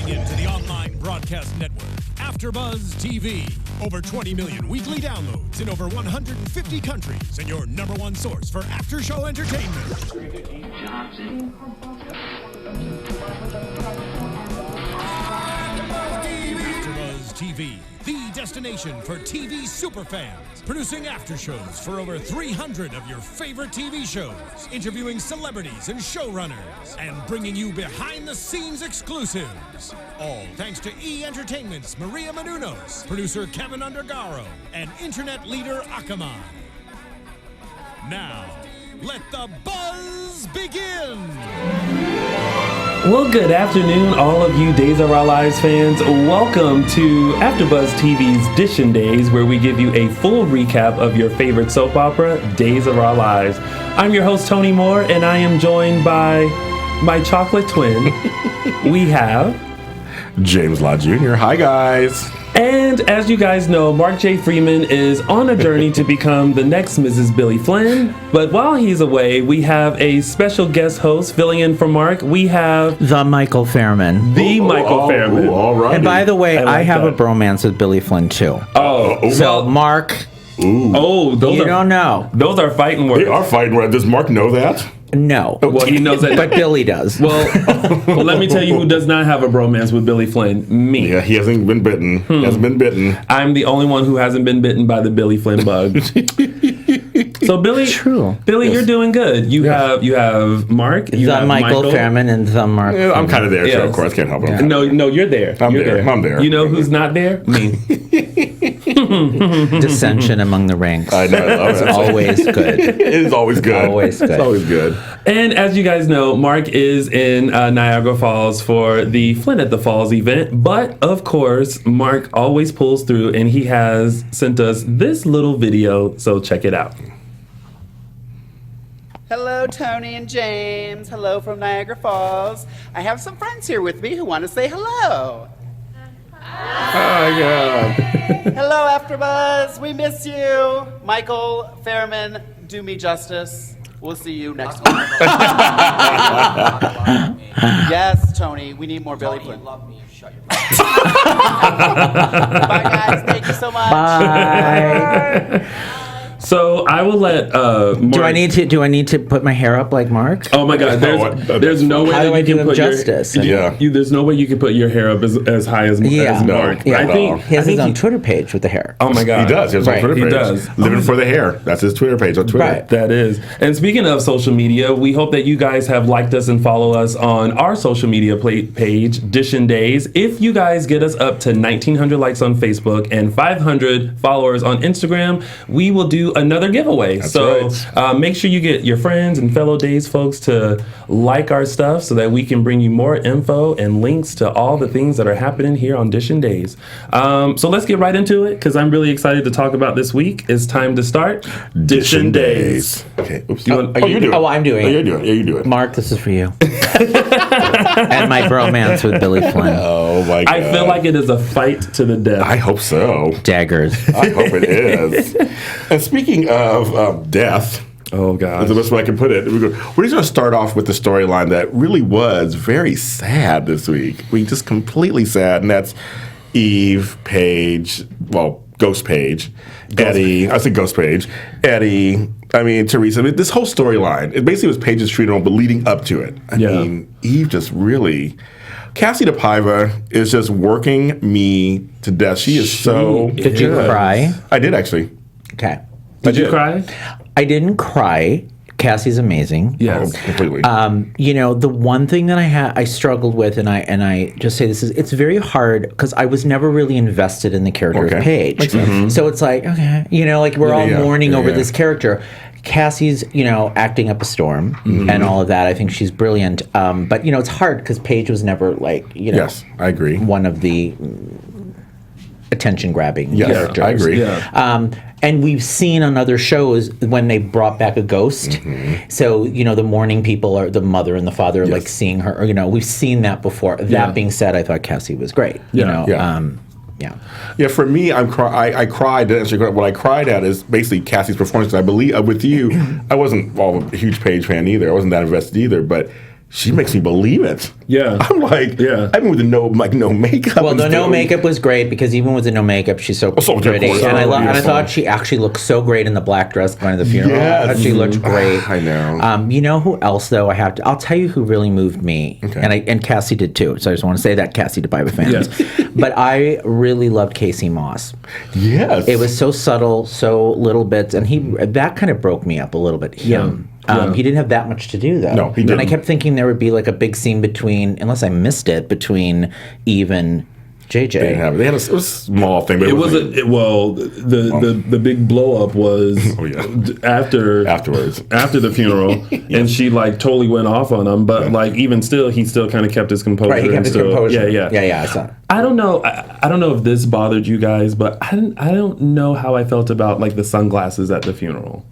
into the online broadcast network, AFTERBUZZ TV. Over 20 million weekly downloads in over 150 countries, and your number one source for after-show entertainment. AFTERBUZZ TV, the destination for TV superfans. Producing after-shows for over 300 of your favorite TV shows. Interviewing celebrities and showrunners. And bringing you behind-the-scenes exclusives. All thanks to E! Entertainment's Maria Menounos, producer Kevin Undergaro, and internet leader Akamai. Now, let the buzz begin! Well, good afternoon, all of you Days of Our Lives fans. Welcome to AFTERBUZZ TV's Dishin' Days, where we give you a full recap of your favorite soap opera, Days of Our Lives. I'm your host, Tony Moore, and I am joined by my chocolate twin. We have James Lott Jr. Hi, guys. And as you guys know, Mark J. Freeman is on a journey to become the next Mrs. Billy Flynn. But while he's away, we have a special guest host filling in for Mark. We have the Michael Fairman. Michael Fairman. All right. And by the way, I have that. a bromance with Billy Flynn, too. Oh. So, Mark, those don't know. Those are fighting words. They are fighting words. Does Mark know that? No. Well, he knows that. But Billy does. Well, let me tell you who does not have a bromance with Billy Flynn. Me. Yeah, he hasn't been bitten. He hasn't been bitten. I'm the only one who hasn't been bitten by the Billy Flynn bug. So Billy, True. Billy, Yes. You're doing good. You have Mark. You the have Michael Fairman and the Mark. Yeah, I'm kind of there, too, Yes. of course. Can't help it. Yeah. No, you're there. I'm You're there. I'm there. You know who's not there? Me. Dissension among the ranks. I know. I love It's it. always good. It is always good. Always good. It's always good. And as you guys know, Mark is in Niagara Falls for the Flynn at the Falls event. But, of course, Mark always pulls through, and he has sent us this little video, so check it out. Hello, Tony and James. Hello from Niagara Falls. I have some friends here with me who want to say hello. Oh, God. Hello, AFTERBUZZ. We miss you. Michael Fairman, do me justice. We'll see you next week. Yes, Tony, we need more Billy Flynn. Love me, shut your mouth. Bye, guys. Thank you so much. Bye. So I will let Mark... Do I need to put my hair up like Mark? Oh my God! There's no way How that do I you do can him put justice? your there's no way you can put your hair up as high as Mark. Yeah. I think He has his own Twitter page with the hair. Oh my God! He does. He has Right. a Twitter He page. does. Living for the hair. That's his Twitter page on Twitter. Right. That is. And speaking of social media, we hope that you guys have liked us and follow us on our social media page, Dishin' Days. If you guys get us up to 1,900 likes on Facebook and 500 followers on Instagram, we will do another giveaway. That's so right. make sure you get your friends and fellow Days folks to like our stuff so that we can bring you more info and links to all the things that are happening here on Dishin' Days. So let's get right into it because I'm really excited to talk about this week. It's time to start Dishin' Days. Okay. Oops. You want- you do it. Oh, I'm doing Oh, it. you're doing it. Yeah, you do it. Mark, this is for you. And my bromance with Billy Flynn. Oh, my God. I feel like it is a fight to the death. I hope so. Daggers. I hope it is. And speaking of death, Oh, God. that's the best way I can put it. We're just going to start off with the storyline that really was very sad this week. Just completely sad, and that's Eve, Paige, Ghost Paige, Eddie. I said Ghost Paige, Eddie. Teresa. This whole storyline. It basically was Paige's funeral, but leading up to it. I mean, Eve just really. Cassie DePaiva is just working me to death. She is so. Did you cry? I did actually. Okay. Did you cry? I didn't cry. Cassie's amazing. Yes. Completely. The one thing that I struggled with, and I just say this is, it's very hard because I was never really invested in the character of Paige. So it's like, okay, we're all mourning over this character. Cassie's, acting up a storm and all of that. I think she's brilliant. But it's hard because Paige was never yes, I agree. one of the attention-grabbing characters. I agree. Yeah. And we've seen on other shows when they brought back a ghost. So, the mourning people are the mother and the father, like seeing her. We've seen that before. That being said, I thought Cassie was great. Yeah, for me, I cried. To answer your question, what I cried at is basically Cassie's performance. I believe with you, I wasn't a huge Paige fan either. I wasn't that invested either. But she makes me believe it. Yeah. I'm like, I mean, with no makeup. Well, the no makeup was great because even with the no makeup, she's so pretty. And I thought she actually looked so great in the black dress going to the funeral. Yes. She looked great. I know. You know who else though? I'll tell you who really moved me, and Cassie did too. So I just want to say that, Cassie to Biba fans. Yes. But I really loved Casey Moss. Yes. It was so subtle, so little bits, and that kind of broke me up a little bit. He didn't have that much to do, though. No, he didn't. And I kept thinking there would be like a big scene between, unless I missed it, between Eve and JJ. They didn't have it. It was a small thing. But the big blow up was afterwards after the funeral, and she like totally went off on him. But like even still, he still kind of kept his composure. Right, he kept his composure. Yeah. I saw it. I don't know. I don't know if this bothered you guys, but I don't know how I felt about like the sunglasses at the funeral.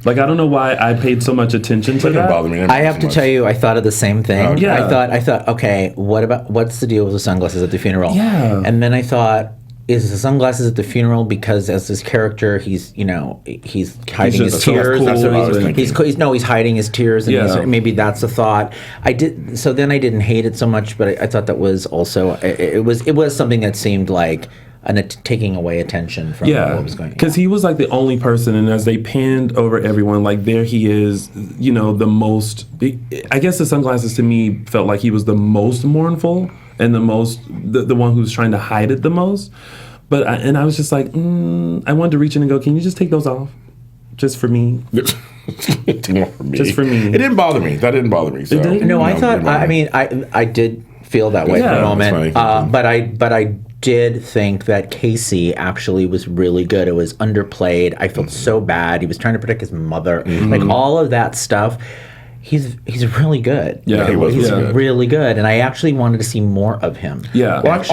Like, I don't know why I paid so much attention to that. Didn't bother me. I have to tell you, I thought of the same thing. Okay. I thought, okay, what's the deal with the sunglasses at the funeral? Yeah. And then I thought, is the sunglasses at the funeral because as this character, he's hiding his tears. He's hiding his tears, and maybe that's a thought. So then I didn't hate it so much, but I thought that was also it was something that seemed like taking away attention from what was going on. Because he was like the only person, and as they panned over everyone, like there he is, the most, I guess the sunglasses to me felt like he was the most mournful and the most, the one who's trying to hide it the most. But I was just like, I wanted to reach in and go, can you just take those off? Just for me. Just for me. It didn't bother me. That didn't bother me. So, it didn't? No, I thought, I did feel that way for a moment. But I did think that Casey actually was really good. It was underplayed. I felt so bad. He was trying to protect his mother. Like all of that stuff. He's really good. Yeah, he's really good, and I actually wanted to see more of him. Yeah, well, I've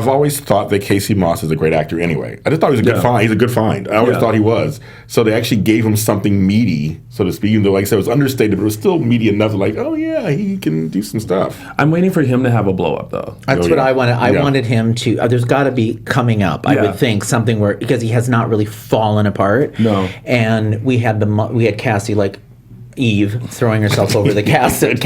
always thought that Casey Moss is a great actor. Anyway, I just thought he was a good find. He's a good find. I always thought he was. So they actually gave him something meaty, so to speak. Even though, like I said, it was understated, but it was still meaty enough. Like, oh yeah, he can do some stuff. I'm waiting for him to have a blow up, though. That's what I wanted. I wanted him to. There's got to be coming up. I would think something where because he has not really fallen apart. No, and we had Cassie like Eve throwing herself over the casket.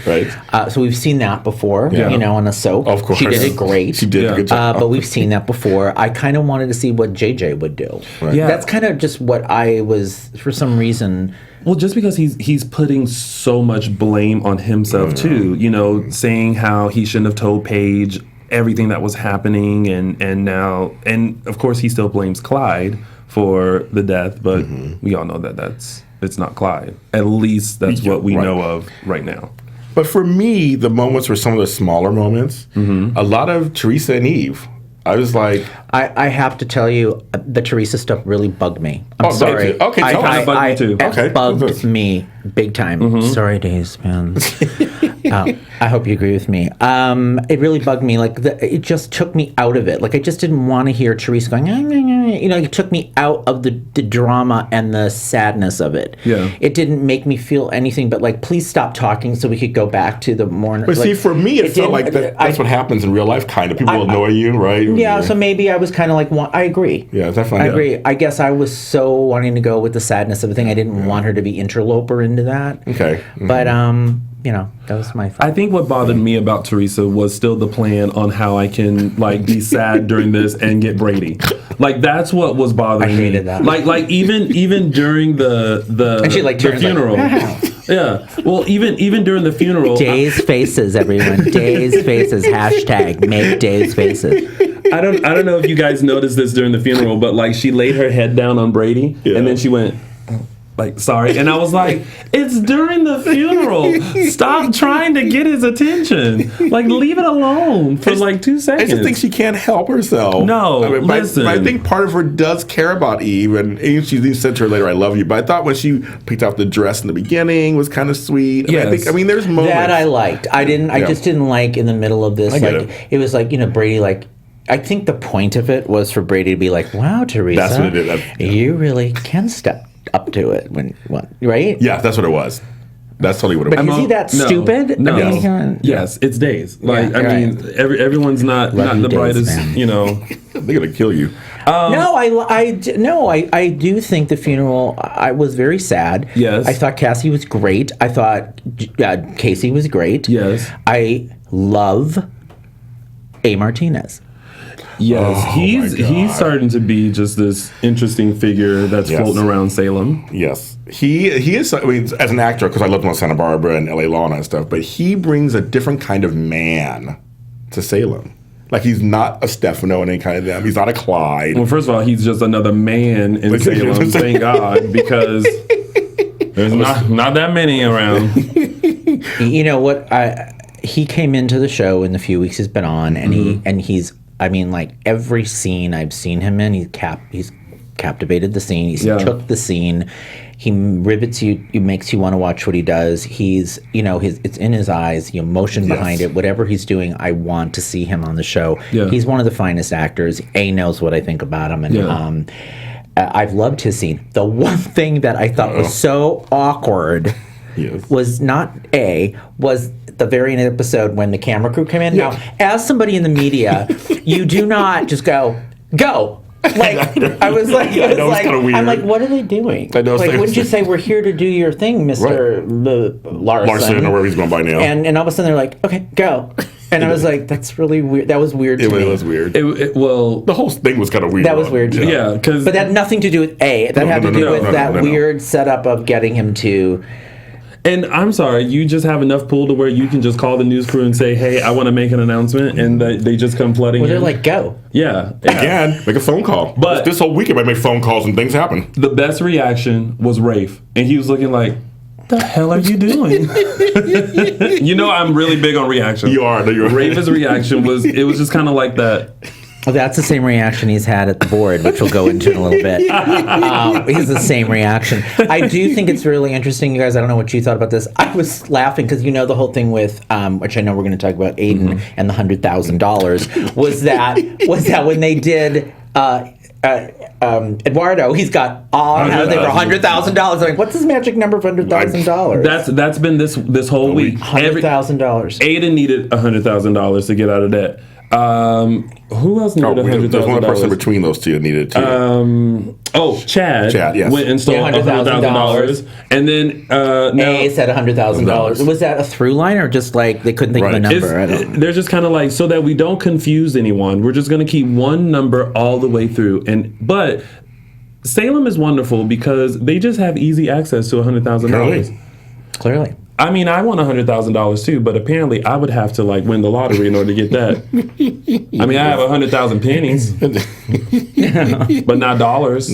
Right. So we've seen that before, on a soap. Of course. She did it great. She did a good job. But we've seen that before. I kind of wanted to see what JJ would do. Right. Yeah. That's kind of just what I was, for some reason. Well, just because he's putting so much blame on himself, too, saying how he shouldn't have told Paige everything that was happening, and now, and of course he still blames Clyde for the death, but we all know that it's not Clyde. At least that's what we know of right now. But for me, the moments were some of the smaller moments. A lot of Teresa and Eve. I was like, I have to tell you, the Teresa stuff really bugged me. I'm sorry. Okay, it bugged me too. It bugged me big time. Sorry, Days fans. I hope you agree with me. It really bugged me. Like it just took me out of it. Like I just didn't want to hear Teresa going. It took me out of the drama and the sadness of it. Yeah. It didn't make me feel anything but like, please stop talking so we could go back to the morning. But see, for me, it felt like that's what happens in real life. Kind of people will annoy you, right? Yeah. So maybe I was kind of like, I agree. Yeah, definitely. I agree. I guess I was so wanting to go with the sadness of the thing. I didn't want her to be interloper into that. Okay. But that was my thought. I think what bothered me about Teresa was still the plan on how I can like be sad during this and get Brady. Like that's what was bothering me. I hated that. Like even during the and she like the funeral. Yeah. Well, even during the funeral. Days faces, everyone. Days faces. Hashtag make Days faces. I don't know if you guys noticed this during the funeral, but like she laid her head down on Brady and then she went like, sorry. And I was like, it's during the funeral. Stop trying to get his attention. Like, leave it alone for like 2 seconds. I just think she can't help herself. No, listen. But I think part of her does care about Eve, and she even said to her later, I love you. But I thought when she picked out the dress in the beginning was kind of sweet. Yes. I mean, there's moments. That I liked. I just didn't like in the middle of this. It was like, Brady, like, I think the point of it was for Brady to be like, wow, Teresa, that's what it is. You really can step up to it right? Yeah, that's what it was. That's totally what it But was. is he that stupid? No. I mean, Yes, it's Days. Like, Yeah, I mean, everyone's not Love you, the Days, brightest, man. you know. They're gonna kill you. I do think the funeral. I was very sad. Yes. I thought Cassie was great. I thought Casey was great. Yes. I love A. Martinez. Yes, Oh, my God. he's starting to be just this interesting figure that's Yes. floating around Salem. Yes, he is. I mean, as an actor, because I loved him on Santa Barbara and L.A. Law and that stuff, but he brings a different kind of man to Salem. Like, he's not a Stefano and any kind of them. He's not a Clyde. Well, first of all, he's just another man in Salem, thank God, because there's not that many around. You know what? He came into the show in the few weeks he's been on, and he's. I mean, like every scene I've seen him in, he's captivated the scene. He's took the scene. He rivets you. He makes you want to watch what he does. He's, it's in his eyes, the emotion behind it. Whatever he's doing, I want to see him on the show. Yeah. He's one of the finest actors. A knows what I think about him, and I've loved his scene. The one thing that I thought was so awkward was was the very end of the episode when the camera crew came in. Now, as somebody in the media, you do not just go. Like, I was like, I'm like, what are they doing? I know, like, wouldn't you say, we're here to do your thing, Mr. Larson, or wherever he's going by now. And all of a sudden they're like, okay, go. And I was like, that's really weird. That was weird to me. It was weird. Well, the whole thing was kind of weird. That was weird to me. Yeah, because but that had nothing to do with That had to do with that weird setup of getting him to. And I'm sorry, you just have enough pull to where you can just call the news crew and say, hey, I want to make an announcement, and they just come flooding in. They're like, go. Yeah. Again, make a phone call. But this whole weekend I make phone calls and things happen. The best reaction was Rafe, and he was looking like, the hell are you doing? I'm really big on reaction. You are. Rafe's reaction was just kind of like that. Well, that's the same reaction he's had at the board, which we'll go into in a little bit. It's the same reaction. I do think it's really interesting, you guys. I don't know what you thought about this. I was laughing because the whole thing with, which I know we're going to talk about, Aiden and the $100,000 was that when they did. Eduardo, he's got over $100,000. Like, what's his magic number for $100,000? That's been this whole week. $100,000. Aiden needed $100,000 to get out of debt. Who else needed $100,000? There's one person between those two that needed it too. Chad. Yes. Went and stole $100,000. And then A said $100,000. Was that a through line or just like they couldn't think of a number? They're just kind of like, so that we don't confuse anyone, we're just going to keep one number all the way through. But Salem is wonderful because they just have easy access to $100,000. Clearly. I mean, I want $100,000 too, but apparently I would have to win the lottery in order to get that. I mean, I have 100,000 pennies, but not dollars.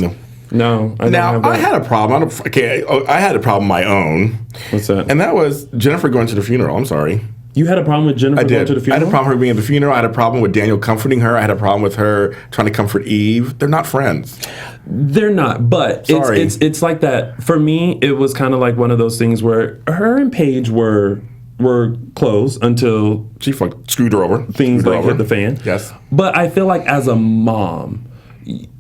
No, I don't have that. I had a problem. I had a problem of my own. What's that? And that was Jennifer going to the funeral. I'm sorry. You had a problem with Jennifer going to the funeral? I had a problem with her being at the funeral. I had a problem with Daniel comforting her. I had a problem with her trying to comfort Eve. They're not friends. They're not, but it's like that. For me, it was kind of like one of those things where her and Paige were close until she screwed her over. Things hit the fan. Yes. But I feel like as a mom,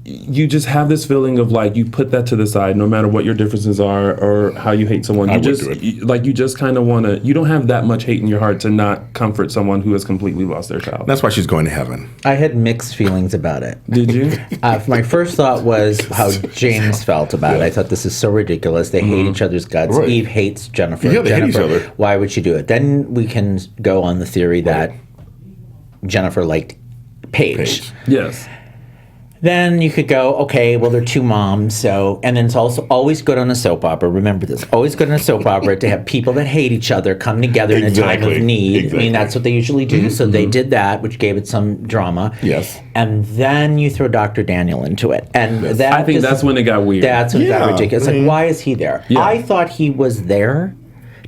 you just have this feeling of you put that to the side, no matter what your differences are or how you hate someone. You just kind of want to. You don't have that much hate in your heart to not comfort someone who has completely lost their child. That's why she's going to heaven. I had mixed feelings about it. Did you? My first thought was how James felt about it. I thought this is so ridiculous. They hate each other's guts. Right. Eve hates Jennifer. Yeah, they hate each other. Why would she do it? Then we can go on the theory that Jennifer liked Paige. Yes. Then you could go, okay, well, they're two moms, and then it's also always good on a soap opera. Remember this, always good on a soap opera to have people that hate each other come together in a time of need. Exactly. I mean, that's what they usually do. So they did that, which gave it some drama. Yes. And then you throw Dr. Daniel into it. And I think that's when it got weird. That's when it got ridiculous. Like, why is he there? Yeah. I thought he was there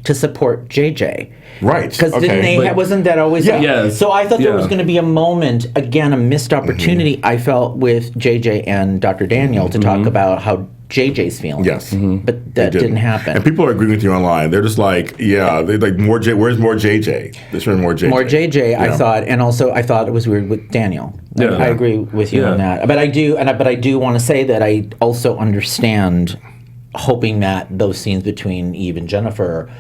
to support JJ. Right. Because wasn't that always? Yes. So I thought there was going to be a moment, again, a missed opportunity, I felt, with JJ and Dr. Daniel to talk about how JJ's feeling. Yes. But that didn't happen. And people are agreeing with you online. They're just like, they're like, where's more JJ? There's more JJ. More JJ, I thought, and also I thought it was weird with Daniel. Yeah. I agree with you on that. But I do want to say that I also understand hoping that those scenes between Eve and Jennifer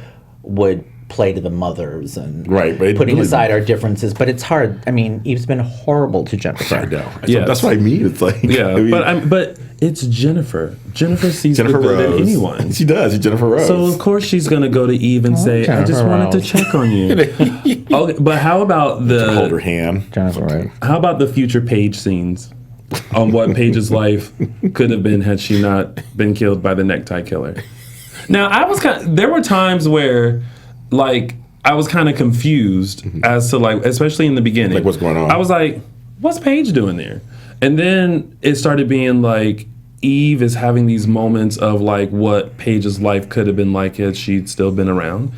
would play to the mothers and but putting really, aside our differences. But it's hard. I mean, Eve's been horrible to Jennifer. I know. That's what I mean. It's like but it's Jennifer. Jennifer sees the good in anyone. She does. She's Jennifer Rose. So of course she's gonna go to Eve and say, "I just wanted to check on you." Okay, but how about hold her hand? Jennifer Rose. How about the future Paige scenes on what Paige's life could have been had she not been killed by the necktie killer? Now there were times where, like, I was kind of confused as to, like, especially in the beginning. Like, what's going on? I was like, what's Paige doing there? And then it started being like, Eve is having these moments of, like, what Paige's life could have been like had she'd still been around.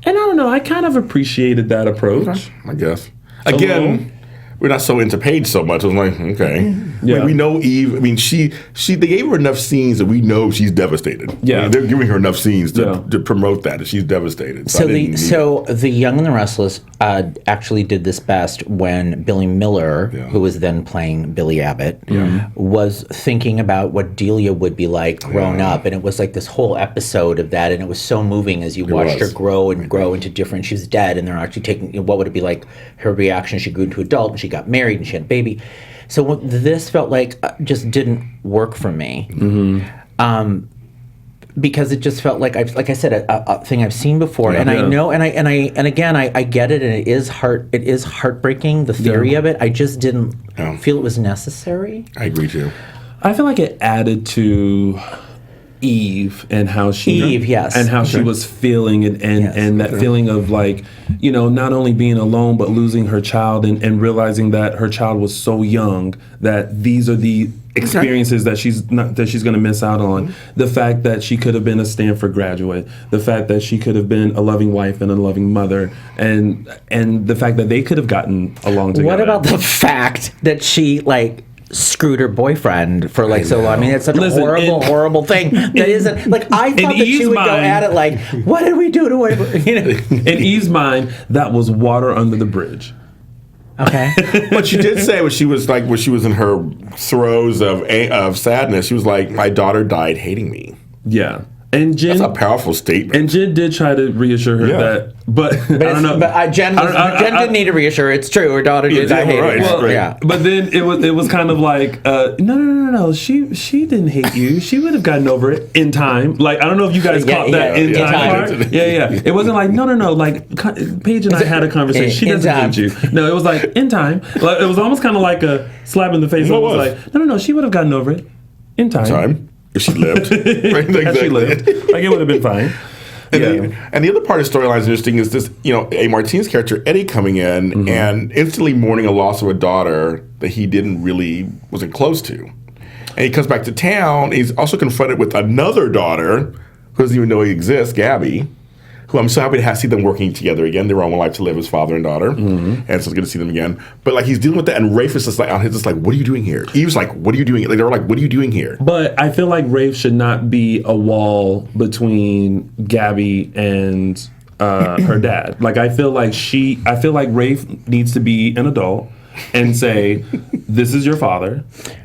And I don't know, I kind of appreciated that approach. I guess. Again, we're not so into Paige so much. I was like, okay. Yeah. We know Eve. I mean, they gave her enough scenes that we know she's devastated. Yeah. I mean, they're giving her enough scenes to promote that she's devastated. So the Young and the Restless actually did this best when Billy Miller, who was then playing Billy Abbott, was thinking about what Delia would be like grown up, and it was like this whole episode of that, and it was so moving as you watched her grow and grow into different. She was dead, and they're actually taking what would it be like her reaction. She grew into adult, and she got married, and she had a baby. So this felt like just didn't work for me. Because it just felt like I said, a thing I've seen before, and I know, and again, I get it, and it is heartbreaking, the theory of it. I just didn't feel it was necessary. I agree too. I feel like it added to Eve and how she she was feeling and that feeling of, like, you know, not only being alone but losing her child and realizing that her child was so young that these are the experiences that she's going to miss out on. The fact that she could have been a Stanford graduate, the fact that she could have been a loving wife and a loving mother, and the fact that they could have gotten along together. What about the fact that she, like, screwed her boyfriend for, like, so long? I mean, it's such a horrible thing. That isn't, like, I thought that she would go at it like, what did we do to her? You know? In Eve's mind, that was water under the bridge. Okay. But she did say when she was in her throes of sadness, she was like, my daughter died hating me. Yeah. And Jen, that's a powerful statement. And Jen did try to reassure her that, but I don't know. But Jen didn't need to reassure her. It's true. Her daughter did die hating her. Well, yeah. But then it was kind of like, no. She didn't hate you. She would have gotten over it in time. Like, I don't know if you guys caught that in time part. Yeah. It wasn't like no. Like, Paige and I had a conversation. She doesn't hate you. No, it was like in time. Like, it was almost kind of like a slap in the face. It was like no. She would have gotten over it in time. If she lived. Right? If she lived. Like, it would have been fine. And the other part of the storyline is interesting is this, you know, A. Martin's character, Eddie, coming in and instantly mourning a loss of a daughter that he wasn't close to. And he comes back to town. He's also confronted with another daughter who doesn't even know he exists, Gabby, who I'm so happy to see them working together again. They were on One Life to Live as father and daughter. And so it's good to see them again. But, like, he's dealing with that, and Rafe is just like, what are you doing here? Eve's like, what are you doing? Like, they were like, what are you doing here? But I feel like Rafe should not be a wall between Gabby and her dad. Like, I feel like Rafe needs to be an adult and say, this is your father,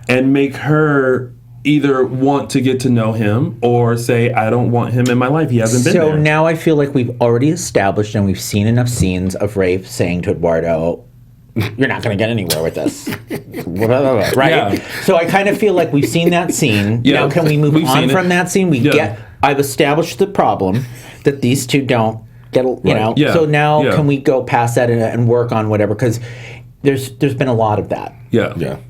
and make her either want to get to know him or say, I don't want him in my life. He hasn't been there. So now I feel like we've already established and we've seen enough scenes of Rafe saying to Eduardo, you're not going to get anywhere with this. Right? Yeah. So I kind of feel like we've seen that scene. Yeah. Now can we move on from that scene? I've established the problem that these two don't get, you know. Yeah. So now can we go past that and work on whatever? Because there's been a lot of that.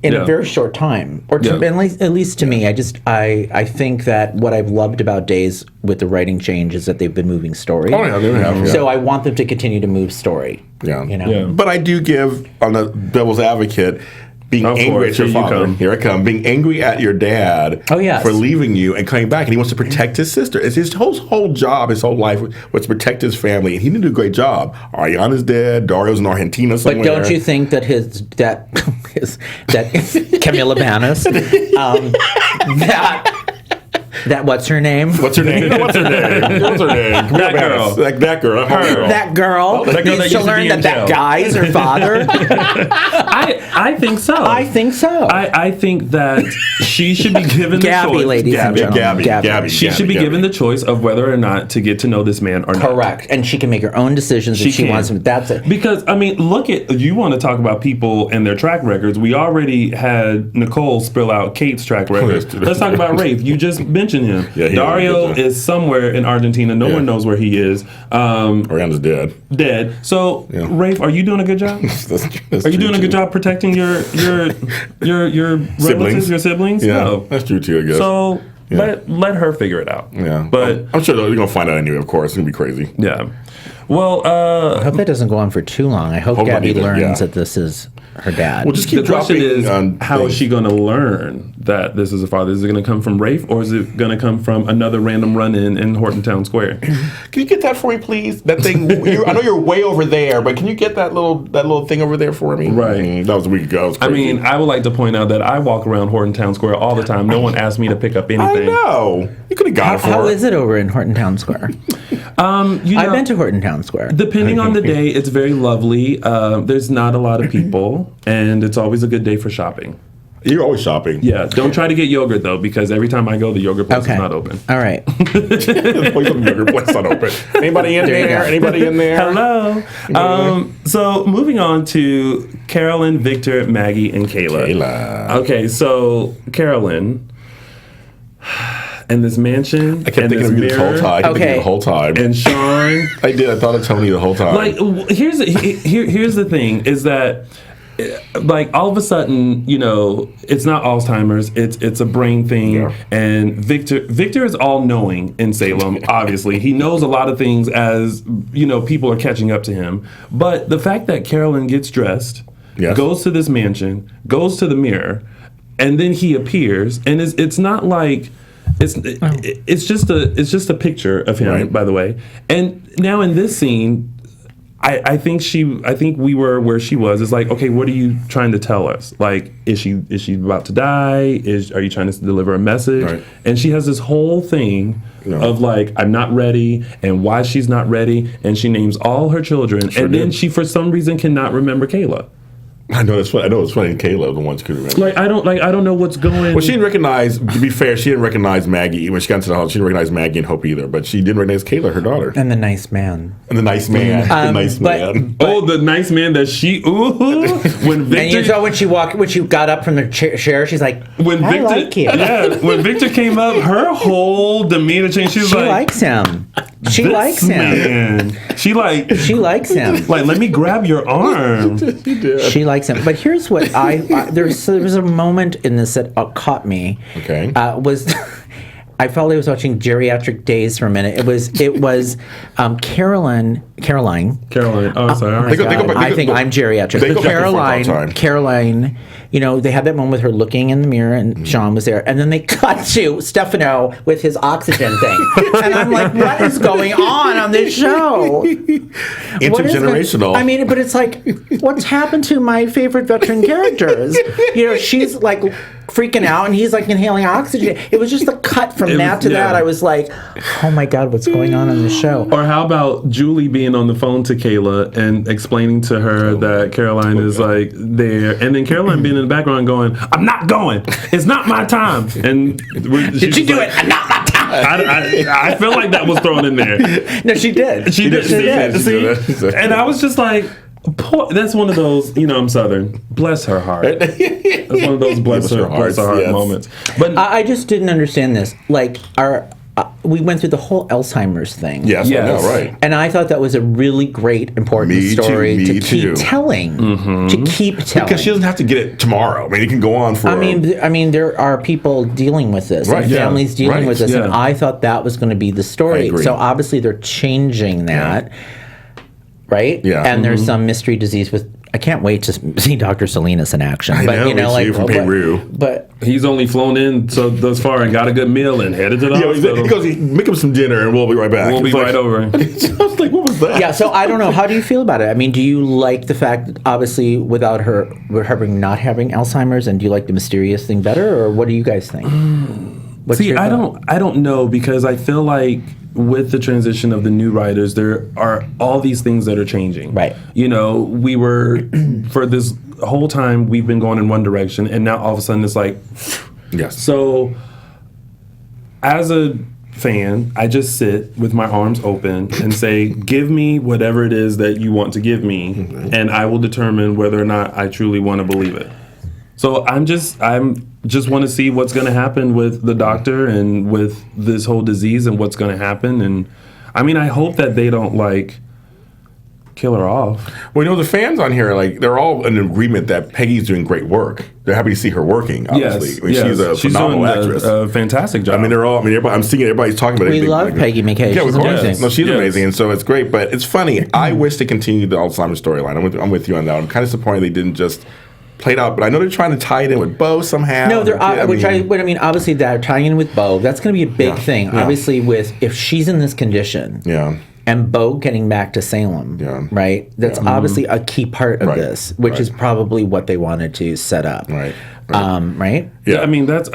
In a very short time, or at least to me. I think that what I've loved about Days with the writing change is that they've been moving story. Oh yeah, they have. So I want them to continue to move story. You know. But I do give, on the devil's advocate, being angry at your father. Here I come. Being angry at your dad for leaving you and coming back, and he wants to protect his sister. It's his whole job, his whole life was to protect his family, and he didn't do a great job. Ariana's dead. Dario's in Argentina somewhere. But don't you think that that Camila Banis What's her name? What's her name? What's her name? What's her name? That girl. That girl. That girl That girl that needs used to to learn be in that jail. guy is her father. I think so. I think so. I think that she should be given the Gabby, choice. ladies and gentlemen. Gabby. She should be given the choice of whether or not to get to know this man or not. Correct. And she can make her own decisions if she can. wants to. That's it. Because, I mean, look at, you want to talk about people and their track records. We already had Nicole spill out Kate's track record. Let's talk about Rafe. You just mentioned him. Yeah, Dario is somewhere in Argentina. No one knows where he is. Ariana's dead. Dead. So, Rafe, are you doing a good job? Are you doing a good job protecting your relatives, your siblings? Yeah, No. that's true too, I guess. So, let her figure it out. Yeah. But I'm sure they're going to find out anyway, of course. It's going to be crazy. yeah. Well, I hope that doesn't go on for too long. I hope Hope not Gabby either, learns yeah. that this is her dad. Well, just keep the question dropping is, on how is things. she going to learn that this is a father? Is it going to come from Rafe, or is it going to come from another random run-in in Horton Town Square? Can you get that for me, please? That thing. I know you're way over there, but can you get that little thing over there for me? Right. That was a week ago. That was I crazy. mean, I would like to point out that I walk around Horton Town Square all the time. No one asked me to pick up anything. I know. You could have got it for How her. is it over in Horton Town Square? I've been to Horton Town Square. Depending on the day, it's very lovely. There's not a lot of people, and it's always a good day for shopping. You're always shopping. Yeah, don't try to get yogurt though, because every time I go, the yogurt place is not open. All right. Your place not open. Anybody in there? Anybody in there? Hello. So moving on to Carolyn, Victor, Maggie, and Kayla. Okay, so Carolyn and this mansion. I kept thinking of you the whole time. And Sean. I did. I thought of Tony the whole time. Like, here's the thing is that, like, all of a sudden, you know, it's not Alzheimer's, it's a brain thing. Yeah. And Victor is all knowing in Salem. Obviously, he knows a lot of things as, you know, people are catching up to him. But the fact that Carolyn gets dressed, goes to this mansion, goes to the mirror, and then he appears, and it's not like. It's just a picture of him, right. By the way. And now in this scene, I think we were where she was. It's like, okay, what are you trying to tell us? Like, is she about to die? Are you trying to deliver a message? Right. And she has this whole thing of like, I'm not ready, and why she's not ready, and she names all her children, then she for some reason cannot remember Kayla. I know it's funny. Kayla, the one she could remember. I don't know what's going. Well, she didn't recognize. To be fair, she didn't recognize Maggie when she got into the house. She didn't recognize Maggie and Hope either, but she did recognize Kayla, her daughter, and the nice man. The nice man. The nice man that she. Ooh, when Victor. And you saw when she got up from the chair, she's like, when I Victor, like you. Yeah, when Victor came up, her whole demeanor changed. She likes him. She likes him. Man. She likes him. Like, let me grab your arm. She likes him. But here's what there was a moment in this that caught me. Okay. I felt I was watching Geriatric Days for a minute. It was Caroline. Oh, sorry. I think I'm geriatric. But Caroline, you know, they had that moment with her looking in the mirror, and Sean was there, and then they cut to Stefano with his oxygen thing, and I'm like, what is going on this show? Intergenerational. I mean, but it's like, what's happened to my favorite veteran characters? You know, she's like freaking out, and he's like inhaling oxygen. It was just the cut from that to that. I was like, oh my God, what's going on this show? Or how about Julie being on the phone to Kayla and explaining to her that Caroline is like there, and then Caroline being in the background going, I'm not going. It's not my time. And did you do it? Not my time. I feel like that was thrown in there. No, she did. She did. See? And I was just like, that's one of those, you know, I'm Southern. Bless her heart. That's one of those bless her heart moments. But I just didn't understand this. Like, we went through the whole Alzheimer's thing. Yes. I know, right. And I thought that was a really great, important story to keep telling. To keep telling. Because she doesn't have to get it tomorrow. I mean, it can go on for. I mean, there are people dealing with this, and families dealing with this, and I thought that was going to be the story. So obviously, they're changing that. Right? Yeah. And there's some mystery disease with. I can't wait to see Dr. Salinas in action. You know, like from Peru. But he's only flown in thus far and got a good meal and headed to the hospital. He goes, make him some dinner and we'll be right back. We'll be right over. I was like, what was that? Yeah, so I don't know. How do you feel about it? I mean, do you like the fact that obviously without her not having Alzheimer's, and do you like the mysterious thing better, or what do you guys think? See, I don't know, because I feel like with the transition of the new writers, there are all these things that are changing. Right. You know, we were for this whole time we've been going in one direction, and now all of a sudden it's like, Yes. So, as a fan, I just sit with my arms open and say, give me whatever it is that you want to give me, and I will determine whether or not I truly want to believe it. So I'm just want to see what's going to happen with the doctor and with this whole disease and what's going to happen. And I mean, I hope that they don't like kill her off. Well, you know, the fans on here, like, they're all in agreement that Peggy's doing great work. They're happy to see her working, obviously. Yes, I mean, she's a phenomenal actress. A fantastic job. I mean, I'm seeing everybody's talking about it. We love Peggy McKay. Yeah, She's of course. amazing. No, she's Yes. amazing, and so it's great. But it's funny. I wish they continued the Alzheimer's storyline. I'm with you on that. I'm kind of disappointed they didn't just play it out. But I know they're trying to tie it in with Bo somehow. No, they're I mean, obviously they're tying in with Bo. That's going to be a big thing. Yeah. Obviously, with if she's in this condition, Yeah. and Bo getting back to Salem, Yeah. right? That's obviously a key part of Right. this, which is probably what they wanted to set up, Right. Right? Yeah, I mean, that's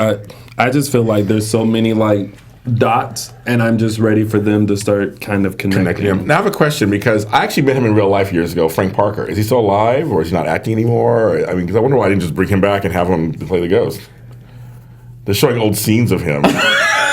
I just feel like there's so many like dots, and I'm just ready for them to start kind of connecting. Yeah. Now I have a question, because I actually met him in real life years ago. Frank Parker, is he still alive, or is he not acting anymore? I mean, because I wonder why I didn't just bring him back and have him play the ghost. They're showing old scenes of him.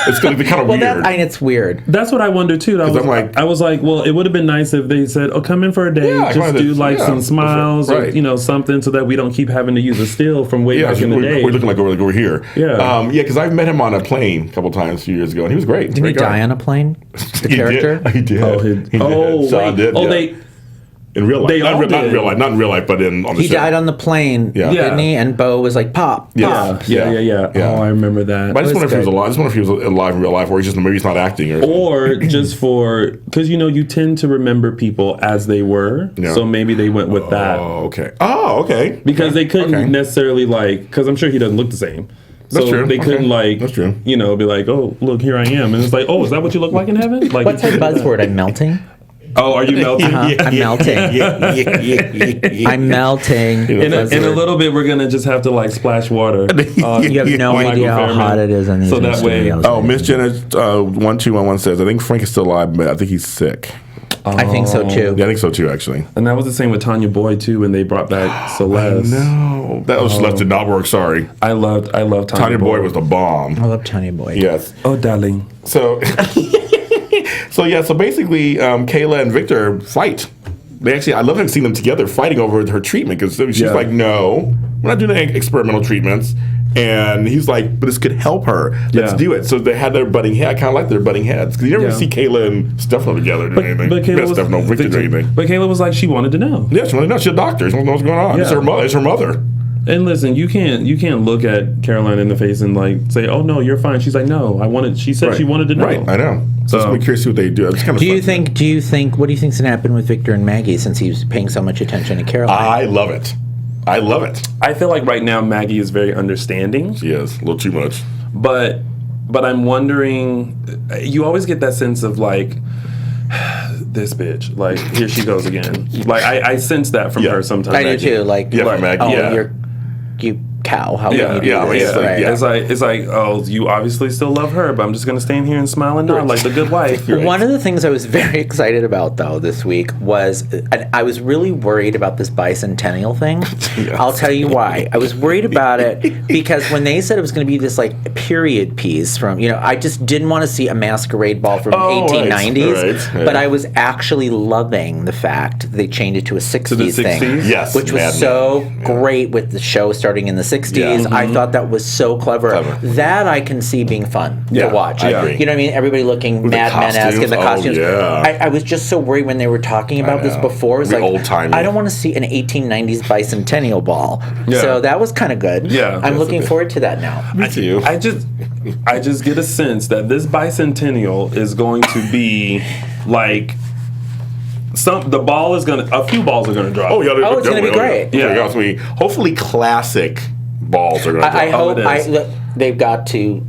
It's going to be kind of Well, weird. it's weird. That's what I wonder too. I was like, well, it would have been nice if they said, "Oh, come in for a day, Yeah, just do like some smiles, right. or something, so that we don't keep having to use a still from way back in the day." We're looking like over here. Yeah. Because I've met him on a plane a couple times a few years ago, and he was great. Didn't he die on a plane? The character? He did. He did. Sean did. Yeah. In real life. They Not all in did. real life, but on the He show. died on the plane, Yeah. didn't he? And Bo was like, "Pop, pop." Yeah. Oh, I remember that. But I just wonder if he was good. alive. I just wonder if he was alive in real life, or maybe he's not acting, Or just because you tend to remember people as they were, Yeah. so maybe they went with that. Oh, okay. Because they couldn't necessarily because I'm sure he doesn't look the same. So That's true. they couldn't That's true. be like, "Oh, look, here I am," and it's like, "Oh, is that what you look like in heaven?" Like, What's that buzzword? I'm melting. Oh, are you melting? I'm melting. I'm melting. In a little bit, we're gonna just have to splash water. You have no Michael idea how Fairman. hot it is on these. So that way- studios. Oh, Miss Jenna 1211 says, I think Frank is still alive, but I think he's sick. I think so too. Yeah, I think so too, actually. And that was the same with Tanya Boyd too when they brought back Celeste. No, that was Celeste did not work. Sorry, I loved Tanya Boyd was the bomb. I love Tanya Boyd. Yes. Oh, darling. So, so basically, Kayla and Victor fight. I love him seeing them together fighting over her treatment, because she's like, "No, we're not doing any experimental treatments." And he's like, "But this could help her. Let's do it." So they had their butting head. I kind of like their butting heads, because you never see Kayla and Stefano together doing anything. But Kayla was Stefano, Victor doing anything. But Kayla was like, she wanted to know. Yeah, she wanted to know. She's a doctor. She wants to know what's going on. Yeah. It's her mother. And listen, you can't look at Caroline in the face and say, "Oh no, you're fine." She's like, "No, I wanted." She said she wanted to know. Right, I know. So I'm curious to see what they do. It's kind of. Do you think? What do you think's gonna happen with Victor and Maggie, since he's paying so much attention to Caroline? I love it. I feel like right now Maggie is very understanding. She is a little too much. But I'm wondering. You always get that sense of this bitch. Like, here she goes again. Like I sense that from her sometimes. I do too. Like, from Maggie. oh, you cow. How Yeah, can you do yeah, this? yeah. Right. It's like, oh, you obviously still love her, but I'm just gonna stand here and smile and nod like the good wife. One of the things I was very excited about, though, this week was, and I was really worried about this bicentennial thing. I'll tell you why. I was worried about it because when they said it was going to be this period piece from, I just didn't want to see a masquerade ball from 1890s, right. but I was actually loving the fact they changed it to a 60s thing, 60s? Yes, which was so great with the show starting in the 60s. Yeah. I thought that was so clever. That I can see being fun to watch. I agree. You know what I mean? Everybody looking With the Mad Men-esque in the costumes. costumes. Oh, yeah. I was just so worried when they were talking about this before. It was old-timey. I don't want to see an 1890s bicentennial ball. Yeah. So that was kind of good. Yeah. I'm looking forward to that now. Me too. I just get a sense that this bicentennial is going to be like a few balls are gonna drop. Oh, yeah. Oh, it's gonna be great. Yeah. It's gonna be, hopefully classic balls are going to I drop. hope they've got to.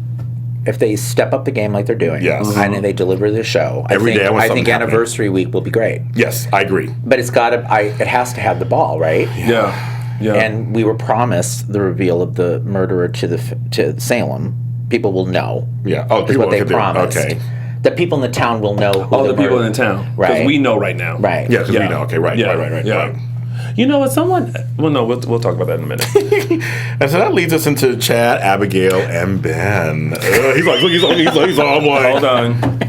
If they step up the game like they're doing, Yes. and they deliver the show, Every day I want I something think happening. anniversary week will be great. Yes, I agree. But it's got to. It has to have the ball, right? Yeah. And we were promised the reveal of the murderer to Salem, people will know. Yeah. Oh, is what they promised. Okay. The people in the town will know who All the people in the town. Right. Because we know right now. Right. Yeah, because we know. Okay, right. Yeah. You know what? Well, no, we'll talk about that in a minute. And so that leads us into Chad, Abigail, and Ben. He's like, look, he's all like, Hold on.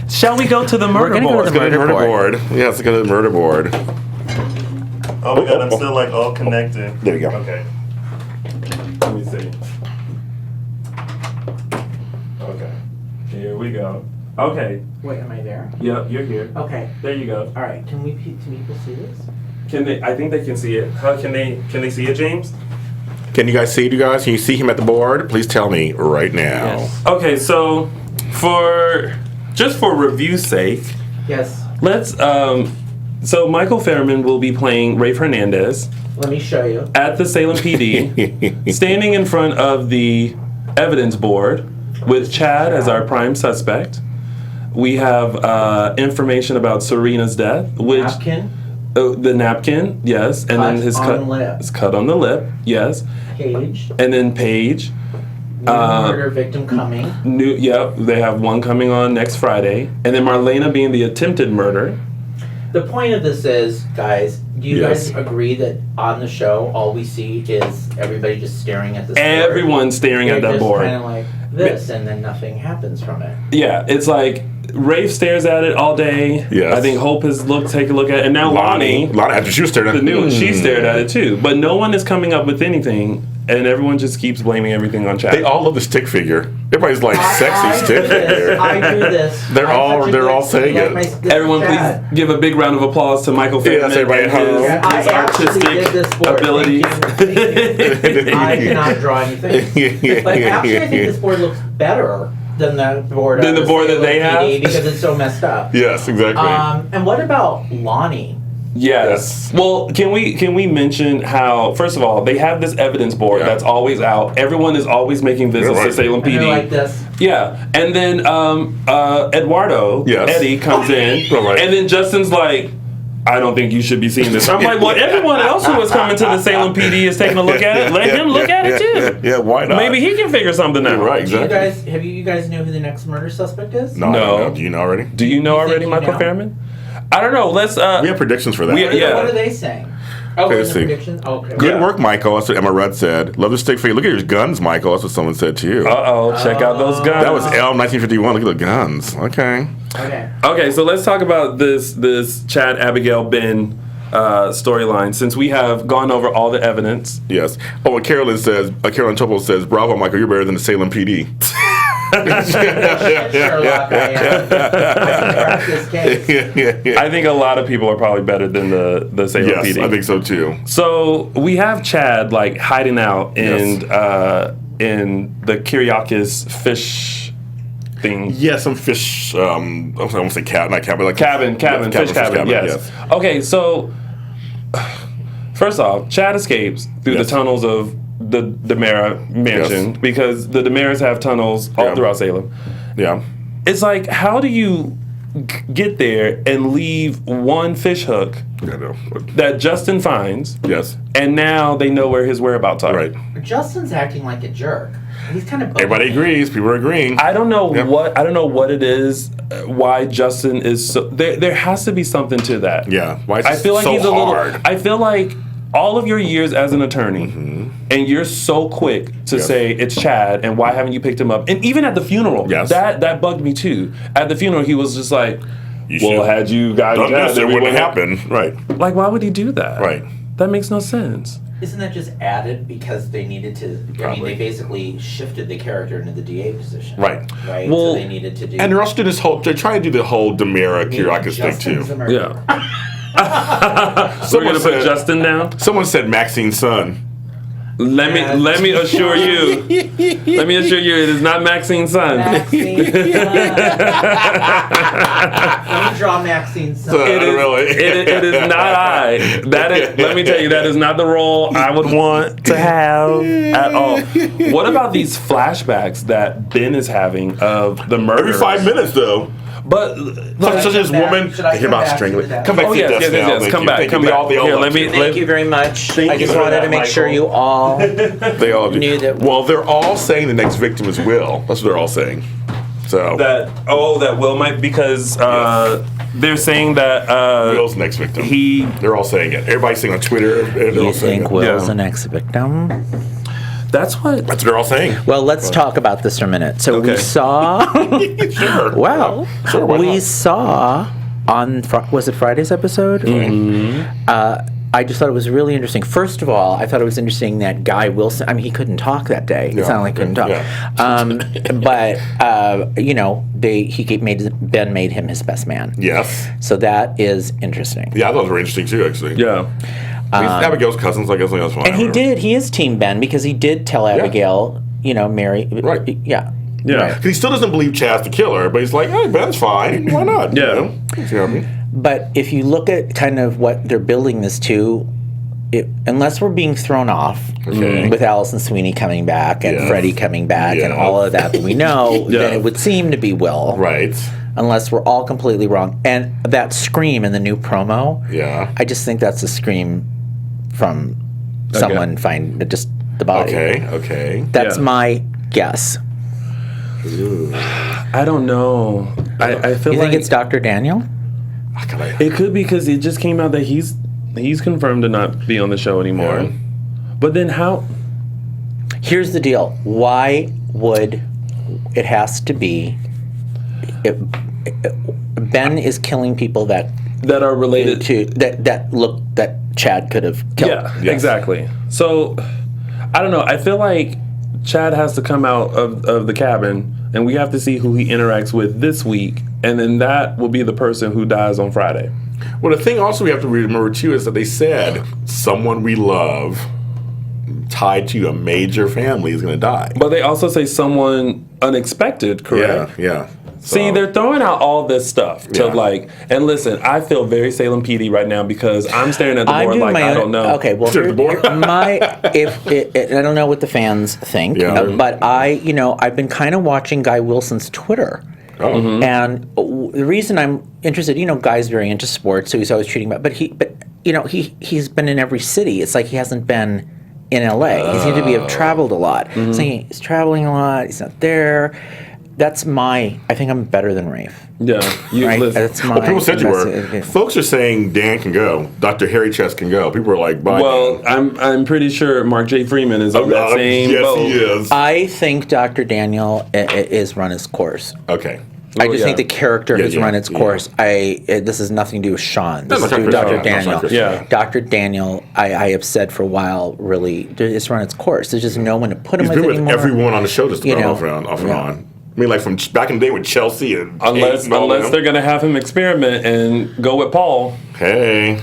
Shall we go to the murder board? Let's go to the murder board. Yeah, let's go to the murder board. Oh my god, I'm still like all connected. There you go. Okay. Let me see. Okay. Here we go. Okay. Wait, am I there? Yep, you're here. Okay. There you go. All right. Can people see this? Can they? I think they can see it. Can they see it, James? Can you guys see it, you guys? Can you see him at the board? Please tell me right now. Yes. Okay, so for review's sake, Yes. let's so Michael Fairman will be playing Rafe Hernandez Let me show you. at the Salem PD, standing in front of the evidence board with Chad as our prime suspect. We have information about Serena's death, which Napkin, the napkin, yes, and then his cut on the lip, yes, Page, and then Paige. murder victim coming. They have one coming on next Friday, and then Marlena being the attempted murder. The point of this is, guys, do you Yes. guys agree that on the show all we see is everybody just staring at this board? Everyone's staring at that board. Kind of like this, and then nothing happens from it. Yeah, it's like Rafe stares at it all day. Yes. I think Hope has take a look at it, and now Lonnie, after she was staring at the new one, she stared at it too. But no one is coming up with anything, and everyone just keeps blaming everything on Chad. They all love the stick figure. Everybody's like, sexy stick figure. I do this. They're all saying it. Everyone, please give a big round of applause to Michael Fairman everybody at home. and his artistic abilities. I cannot draw anything. But actually, I think this board looks better than the board. Than the board that they have? because it's so messed up. Yes, exactly. And what about Lonnie? Yes. Well, can we mention how, first of all, they have this evidence board that's always out. Everyone is always making visits to Salem PD. And they're like this. Yeah. And then Eduardo, Eddie, comes in. And then Justin's like, I don't think you should be seeing this. I'm like, well, everyone else who is coming to the Salem PD is taking a look at it. Let him look at it too. Yeah, why not? Maybe he can figure something out. Right, exactly. Have you guys know who the next murder suspect is? No. I don't know. Do you know already? Do you know already, you Michael know? Fairman? I don't know. Let's. We have predictions for that. What are they saying? Oh, Okay, in let's the see. prediction? Okay. Good work, Michael. That's what Emma Rudd said. Love the stick figure. Look at your guns, Michael. That's what someone said to you. Check out those guns. That was L 1951. Look at the guns. Okay. Okay, so let's talk about this Chad, Abigail, Ben storyline, since we have gone over all the evidence. Yes. Oh, and Carolyn Topo says, "Bravo, Michael. You're better than the Salem PD." Sherlock, I can crack this case. I think a lot of people are probably better than the Salem Yes, PD. I think so too. So we have Chad like hiding out in the Kyriakis fish thing. Yeah, some fish. I won't say cat, not cat, but like Cabin, fish cabin. Yes. Okay, so first off, Chad escapes through the tunnels of the DeMera mansion because the DeMeras have tunnels all throughout Salem. Yeah. It's like, how do you get there and leave one fish hook that Justin finds? Yes. And now they know where his whereabouts are. Right. Justin's acting like a jerk. He's kind of. Everybody agrees. People are agreeing. I don't know what it is. Why Justin is so. There has to be something to that. Yeah. Why is I feel like so he's a hard? little. I feel like all of your years as an attorney, and you're so quick to say it's Chad, and why haven't you picked him up? And even at the funeral, that bugged me too. At the funeral, he was just like, "Well, had you guys done Chad, this, it wouldn't happen." Right. Like, why would he do that? Right. That makes no sense. Isn't that just added because they needed to? I mean, they basically shifted the character into the DA position. Right. Right. Well, so they needed to do. And they're also doing this whole. They're trying to do the whole DeMera Kyriakis thing too. Yeah. We're gonna put Justin down. Someone said Maxine's son. Let me assure you. Let me assure you, it is not Maxine's son. Maxine's son. Let me draw Maxine's son. It is not I. Let me tell you, that is not the role I would want to have at all. What about these flashbacks that Ben is having of the murders? Every 5 minutes, though. But such as woman, should I thinking come about back strangling. to the Come back Oh, to yes, the desk yes, now. yes. Thank Come you. back, Thank come you. back. They all Here, love let me- you. Thank you very much. Thank I you just for wanted that, to make sure Michael. you all They all do. knew that. Well, they're all saying the next victim is Will. That's what they're all saying. So that Will might because they're saying that Will's next victim. he They're all saying it. Everybody's saying on Twitter. They're You all saying think it. Will's Yeah. the next victim? that's what That's what they're all saying. Well, let's talk about this for a minute. So we Okay. saw. Sure. Well, Sure, why we not? saw on was it Friday's episode? I just thought it was really interesting. First of all, I thought it was interesting that Guy Wilson. I mean, he couldn't talk that day. Yeah, It's not like he couldn't talk. yeah. But you know, Ben made him his best man. Yes. So that is interesting. Yeah, I thought it was very interesting too, actually. yeah. Abigail's cousins, I guess that's fine. And he whatever. did. He is Team Ben because he did tell Abigail, you know, Mary. Right. Yeah. Yeah. Because he still doesn't believe Chad's the killer, but he's like, hey, Ben's fine. Why not? Yeah. You know? You know what I mean? But if you look at kind of what they're building this to, unless we're being thrown off with Allison Sweeney coming back and Yes. Freddie coming back and Yeah. all of that we know, Yeah. then it would seem to be Will. Right. Unless we're all completely wrong. And that scream in the new promo, Yeah. I just think that's a scream from someone find just the body. Okay. That's Yeah. my guess. I don't know. I feel You like think it's Dr. Daniel? it could be because it just came out that he's confirmed to not be on the show anymore. Yeah. But then how? Here's the deal. Why would it has to be? Ben is killing people that That are related that Chad could have killed. Yeah, Yes. exactly. So, I don't know. I feel like Chad has to come out of the cabin, and we have to see who he interacts with this week, and then that will be the person who dies on Friday. Well, the thing also we have to remember, too, is that they said someone we love tied to a major family is going to die. But they also say someone unexpected, correct? Yeah. See, they're throwing out all this stuff to Yeah. and listen, I feel very Salem PD right now because I'm staring at the I'm board doing like my I own. don't know. Okay, well, Sure, the board. I don't know what the fans think, Yeah. but I've been kind of watching Guy Wilson's Twitter. Oh. Mm-hmm. And the reason I'm interested, Guy's very into sports, so he's always tweeting about. But he's been in every city. It's like he hasn't been in LA. He seems to have traveled a lot. Mm-hmm. So he's traveling a lot. He's not there. That's I think I'm better than Rafe. Yeah, you Right? listen. That's my. Well, people said you that's were. it. Folks are saying Dan can go. Dr. Harry Chest can go. People are like, bye. Well, I'm pretty sure Mark J. Freeman is on that same yes, boat. he is. I think Dr. Daniel is run its course. Okay. I just yeah. think the character has yeah, run its yeah. course. This has nothing to do with Sean. This No, is to do with no, Dr. no, Daniel. no, no, Yeah. Dr. Daniel, I have said for a while, really, it's run its course. There's just no one to put him He's with been with anymore. everyone on the show just You know, off and yeah. on. I mean, like from back in the day with Chelsea and Unless Kate and all them. they're gonna have him experiment and go with Paul. Hey.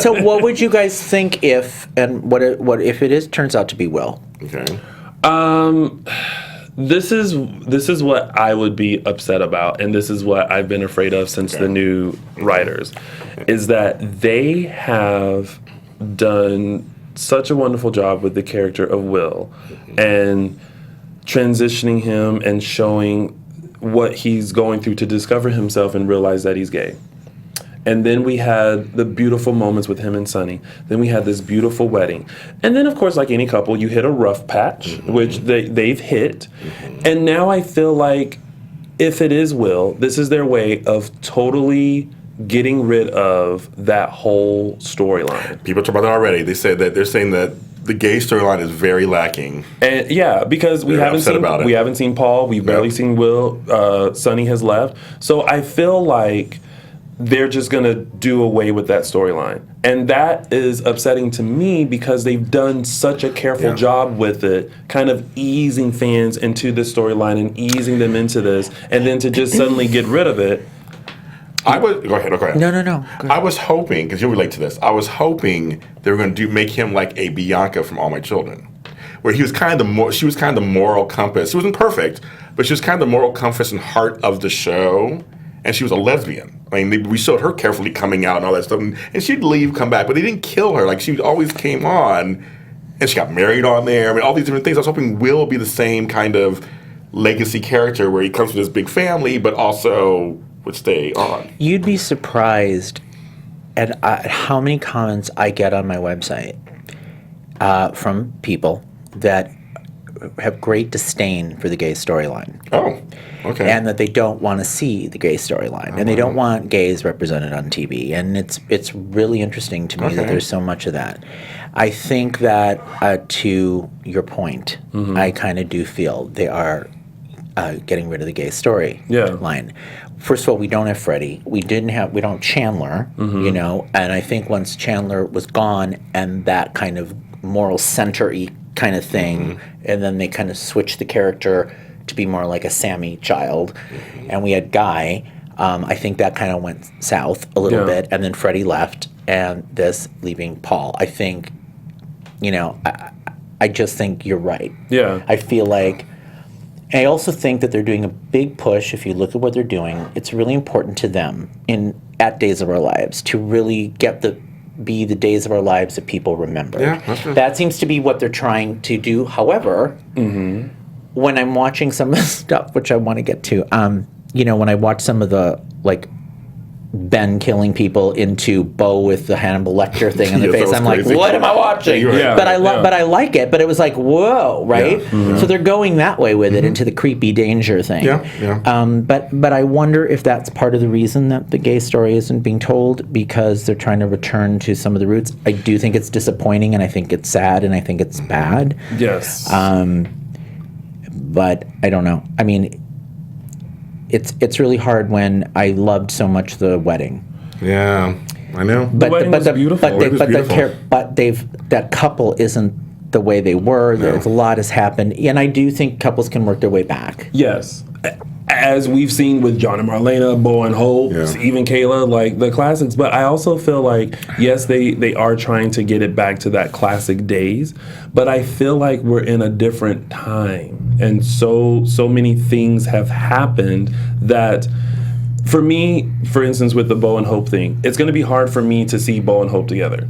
So what would you guys think if if it turns out to be Will? Okay. This is what I would be upset about, and this is what I've been afraid of since the new writers, is that they have done such a wonderful job with the character of Will and transitioning him and showing what he's going through to discover himself and realize that he's gay. And then we had the beautiful moments with him and Sonny. Then we had this beautiful wedding. And then, of course, like any couple, you hit a rough patch, which they've hit. And now I feel like if it is Will, this is their way of totally getting rid of that whole storyline. People talk about that already. They're saying that the gay storyline is very lacking. And yeah, because we They're haven't upset seen about it. we haven't seen Paul, we've barely seen Will. Sonny has left, so I feel like they're just gonna do away with that storyline, and that is upsetting to me because they've done such a careful job with it, kind of easing fans into this storyline and easing them into this, and then to just suddenly get rid of it. Go ahead. No. Go I was hoping, because you'll relate to this, I was hoping they were going to make him like a Bianca from All My Children, where he was kind of she was kind of the moral compass. She wasn't perfect, but she was kind of the moral compass and heart of the show, and she was a lesbian. I mean, we showed her carefully coming out and all that stuff, and she'd leave, come back, but they didn't kill her. Like, she always came on, and she got married on there. I mean, all these different things. I was hoping Will would be the same kind of legacy character where he comes from this big family, but also would stay on. You'd be surprised at how many comments I get on my website from people that have great disdain for the gay storyline. Oh, okay. And that they don't want to see the gay storyline, and they don't want gays represented on TV. And it's really interesting to me that there's so much of that. I think that to your point, I kind of do feel they are getting rid of the gay storyline. First of all, we don't have Freddie. We don't have Chandler. You know, and I think once Chandler was gone, and that kind of moral center-y kind of thing, and then they kind of switched the character to be more like a Sammy child, and we had Guy. I think that kind of went south a little bit, and then Freddie left, and this leaving Paul. I think, you know, I just think you're right. Yeah. I feel like, and I also think that they're doing a big push. If you look at what they're doing, it's really important to them at Days of Our Lives to really be the Days of Our Lives that people remember. Yeah, that's true. That seems to be what they're trying to do. However, when I'm watching some of the stuff, which I want to get to, you know, when I watch some of the, like, Ben killing people into Bo with the Hannibal Lecter thing in the face, I'm crazy. Like, what am I watching? But I like it. But it was like, whoa, right? So they're going that way with it, into the creepy danger thing. But I wonder if that's part of the reason that the gay story isn't being told, because they're trying to return to some of the roots. I do think it's disappointing, and I think it's sad, and I think it's bad. Yes. But I don't know. I mean, it's really hard when I loved so much the wedding. Yeah, I know. But the wedding was beautiful. But that couple isn't the way they were. There's a lot has happened, and I do think couples can work their way back. Yes, as we've seen with John and Marlena, Bo and Hope, even Kayla, like the classics. But I also feel like, yes, they are trying to get it back to that classic days, but I feel like we're in a different time, and so many things have happened that, for me, for instance, with the Bo and Hope thing, it's going to be hard for me to see Bo and Hope together,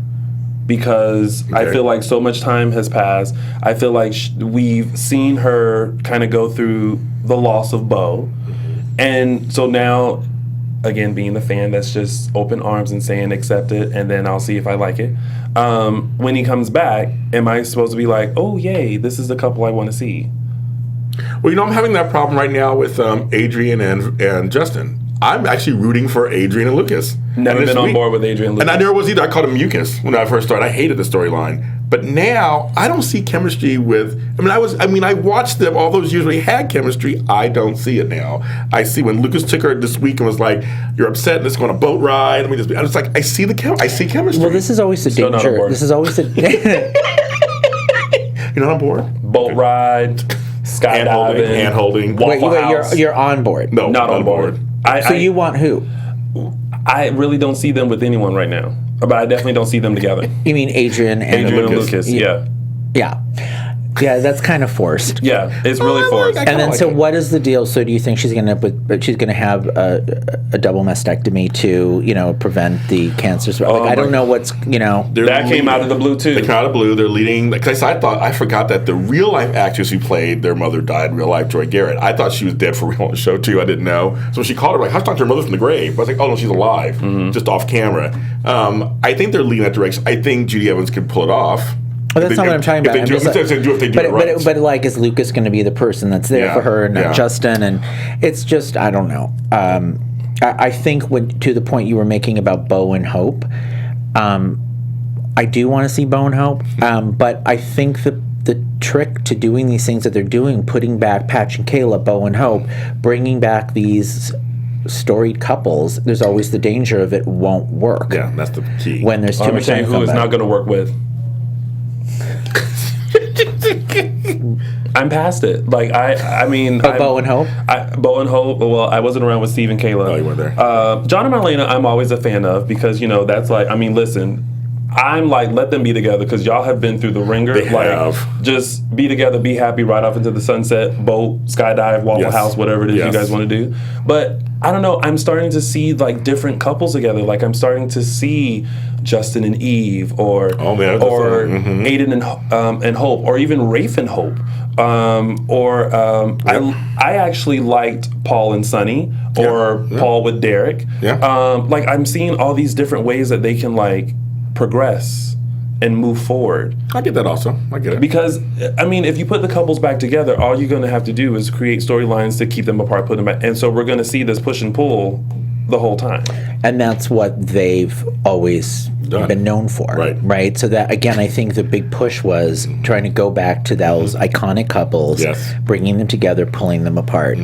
because I feel like so much time has passed. I feel like we've seen her kind of go through the loss of Bo. And so now, again, being the fan that's just open arms and saying accept it, and then I'll see if I like it. When he comes back, am I supposed to be like, oh, yay, this is the couple I want to see? Well, you know, I'm having that problem right now with Adrian and Justin. I'm actually rooting for Adrian and Lucas. Never been on board with Adrian and Lucas. And I never was either. I called him Mucus when I first started. I hated the storyline. But now, I don't see chemistry with... I watched them all those years where they had chemistry. I don't see it now. I see when Lucas took her this week and was like, you're upset, let's go on a boat ride. I was like, I see chemistry. Well, this is always the danger. This is always the... You're not on board? Boat ride, skydiving, hand-holding. Wait, you're on board? No, not on board. So you want who? I really don't see them with anyone right now. But I definitely don't see them together. You mean Adrian and Lucas? Yeah. Yeah, that's kind of forced. Yeah, it's really forced. And then, so what is the deal? So do you think she's going to have a double mastectomy to, prevent the cancer? I don't know what's, That came out of the blue too. They came out of the blue. They're leading, because I forgot that the real life actress who played their mother died in real life, Joy Garrett. I thought she was dead for real on the show too. I didn't know. So when she called her, like, how's Dr. Mother from the grave? I was like, oh no, she's alive, just off camera. I think they're leading that direction. I think Judy Evans could pull it off. But that's not what I'm talking about. But like, is Lucas going to be the person that's there for her, and not Justin? And it's just, I don't know. I think to the point you were making about Bo and Hope, I do want to see Bo and Hope, but I think the trick to doing these things that they're doing, putting back Patch and Kayla, Bo and Hope, bringing back these storied couples, there's always the danger of it won't work. Yeah, that's the key. When there's too much time. Who is not going to work with? I'm past it. Like I mean, Bo and Hope. Bo and Hope. Well, I wasn't around with Steve and Kayla. No, you weren't there. John and Marlena, I'm always a fan of, because that's like, I mean, listen, I'm like, let them be together, because y'all have been through the ringer. They have. Just be together, be happy, ride off into the sunset, boat, skydive, Waffle House, whatever it is you guys want to do. But I don't know. I'm starting to see like different couples together. Like I'm starting to see Justin and Eve, or Aiden and Hope, or even Rafe and Hope. I actually liked Paul and Sonny, or Paul with Derek. Like I'm seeing all these different ways that they can like progress and move forward. I get that also. I get it. Because, I mean, if you put the couples back together, all you're going to have to do is create storylines to keep them apart, put them back. And so we're going to see this push and pull the whole time. And that's what they've always been known for. Right. So that, again, I think the big push was trying to go back to those iconic couples, bringing them together, pulling them apart,